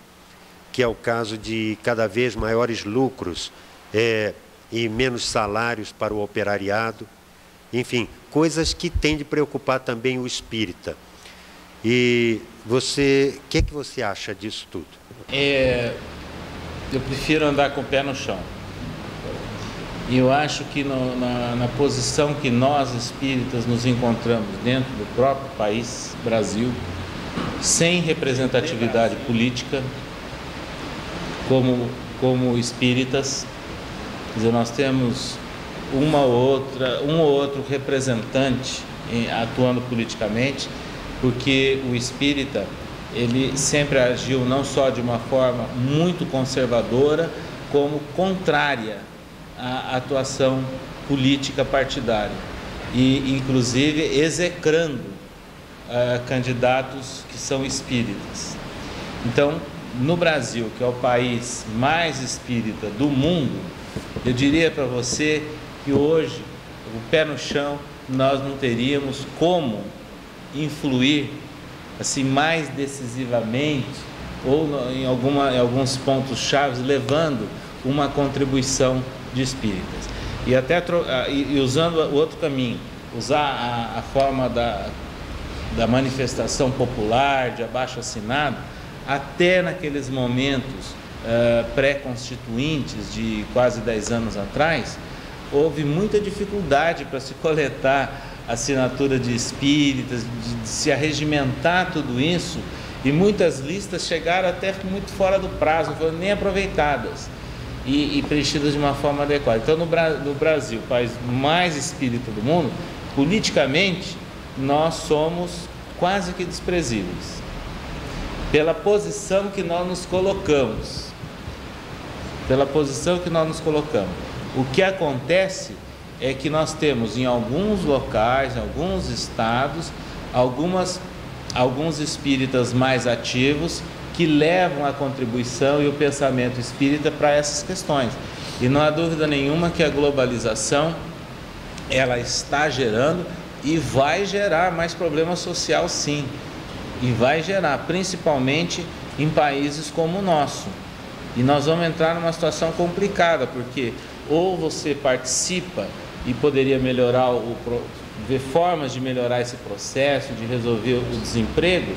que é o caso de cada vez maiores lucros e menos salários para o operariado, enfim, coisas que têm de preocupar também o espírita. E você, o que é que você acha disso tudo? Eu prefiro andar com o pé no chão. E eu acho que na posição que nós espíritas nos encontramos dentro do próprio país, Brasil, sem representatividade política, como espíritas, quer dizer, nós temos um ou outro representante atuando politicamente, porque o espírita ele sempre agiu não só de uma forma muito conservadora, como contrária à atuação política partidária e, inclusive, execrando candidatos que são espíritas. Então, no Brasil, que é o país mais espírita do mundo, eu diria para você que hoje, o pé no chão, nós não teríamos como influir assim mais decisivamente ou em alguns pontos chaves, levando uma contribuição de espíritas. E até usando o outro caminho, usar a forma da manifestação popular, de abaixo-assinado, até naqueles momentos pré-constituintes de quase 10 anos atrás, houve muita dificuldade para se coletar assinatura de espíritas, de se arregimentar tudo isso, e muitas listas chegaram até muito fora do prazo, não foram nem aproveitadas e preenchidas de uma forma adequada. Então, no Brasil, o país mais espírita do mundo, politicamente, nós somos quase que desprezíveis, pela posição que nós nos colocamos. O que acontece é que nós temos em alguns locais, em alguns estados, alguns espíritas mais ativos que levam a contribuição e o pensamento espírita para essas questões. E não há dúvida nenhuma que a globalização, ela está gerando e vai gerar mais problema social, sim. E vai gerar, principalmente em países como o nosso. E nós vamos entrar numa situação complicada, porque ou você participa e poderia melhorar, ver formas de melhorar esse processo, de resolver o desemprego,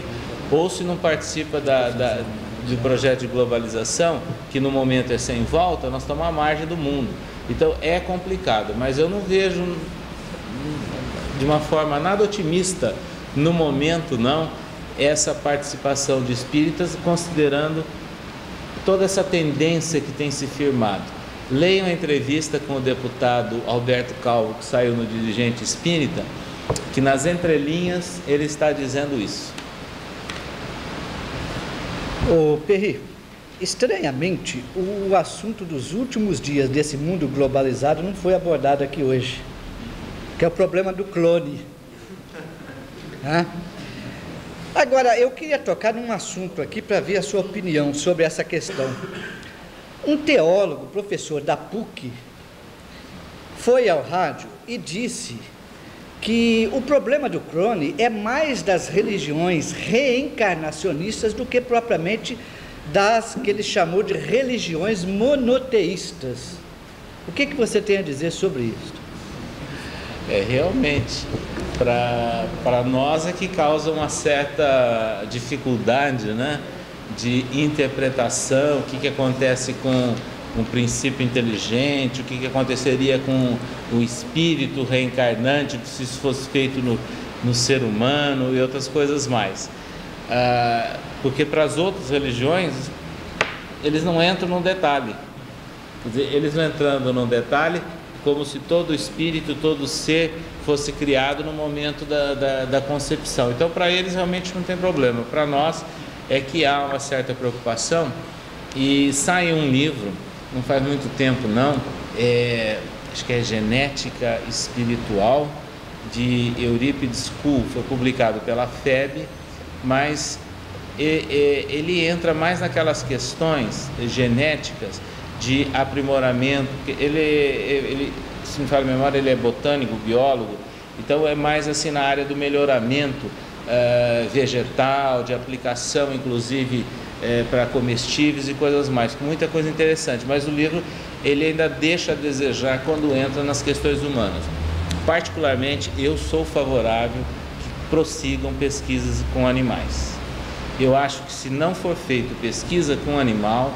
ou se não participa do projeto de globalização, que no momento é sem volta, nós estamos à margem do mundo. Então é complicado, mas eu não vejo de uma forma nada otimista no momento, não, essa participação de espíritas, considerando toda essa tendência que tem se firmado. Leiam a entrevista com o deputado Alberto Calvo, que saiu no Dirigente Espírita, que nas entrelinhas ele está dizendo isso. Ô Perry, estranhamente, o assunto dos últimos dias desse mundo globalizado não foi abordado aqui hoje, que é o problema do clone. Agora, eu queria tocar num assunto aqui para ver a sua opinião sobre essa questão. Um teólogo, professor da PUC, foi ao rádio e disse que o problema do clone é mais das religiões reencarnacionistas do que propriamente das que ele chamou de religiões monoteístas. O que você tem a dizer sobre isso? Realmente, para nós é que causa uma certa dificuldade, né, de interpretação, o que acontece com um princípio inteligente, o que aconteceria com o espírito reencarnante, se isso fosse feito no ser humano e outras coisas mais. Porque para as outras religiões, eles não entram no detalhe. Quer dizer, eles não entrando no detalhe, como se todo espírito, todo ser fosse criado no momento da concepção. Então, para eles realmente não tem problema. Para nós é que há uma certa preocupação, e sai um livro, não faz muito tempo não, acho que é Genética Espiritual, de Eurípides Kuhl, foi publicado pela FEB, mas ele entra mais naquelas questões genéticas de aprimoramento. Ele, se me fala a memória, ele é botânico, biólogo, então é mais assim na área do melhoramento vegetal, de aplicação inclusive para comestíveis e coisas mais, muita coisa interessante, mas o livro ele ainda deixa a desejar quando entra nas questões humanas. Particularmente, eu sou favorável que prossigam pesquisas com animais. Eu acho que se não for feita pesquisa com animal,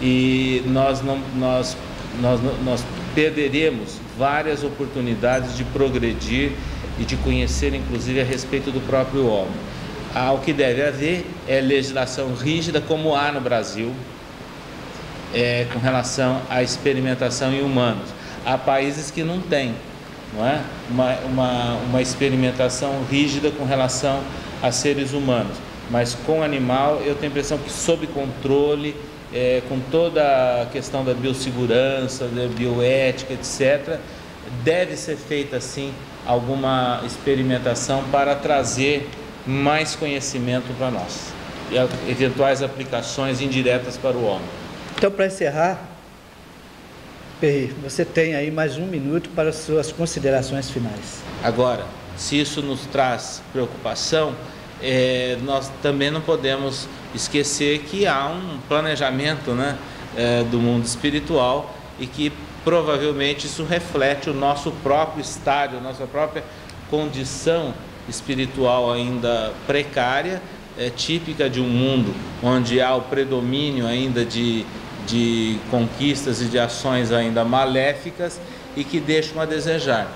e nós perderemos várias oportunidades de progredir e de conhecer, inclusive, a respeito do próprio homem. O que deve haver é legislação rígida, como há no Brasil, com relação à experimentação em humanos. Há países que não têm, não é? uma experimentação rígida com relação a seres humanos. Mas com animal, eu tenho a impressão que sob controle, com toda a questão da biossegurança, da bioética, etc., deve ser feita, sim, alguma experimentação para trazer mais conhecimento para nós e eventuais aplicações indiretas para o homem. Então, para encerrar, Perry, você tem aí mais 1 minuto para as suas considerações finais. Agora, se isso nos traz preocupação, nós também não podemos esquecer que há um planejamento, né, do mundo espiritual e que provavelmente isso reflete o nosso próprio estágio, a nossa própria condição espiritual ainda precária, típica de um mundo onde há o predomínio ainda de conquistas e de ações ainda maléficas e que deixam a desejar.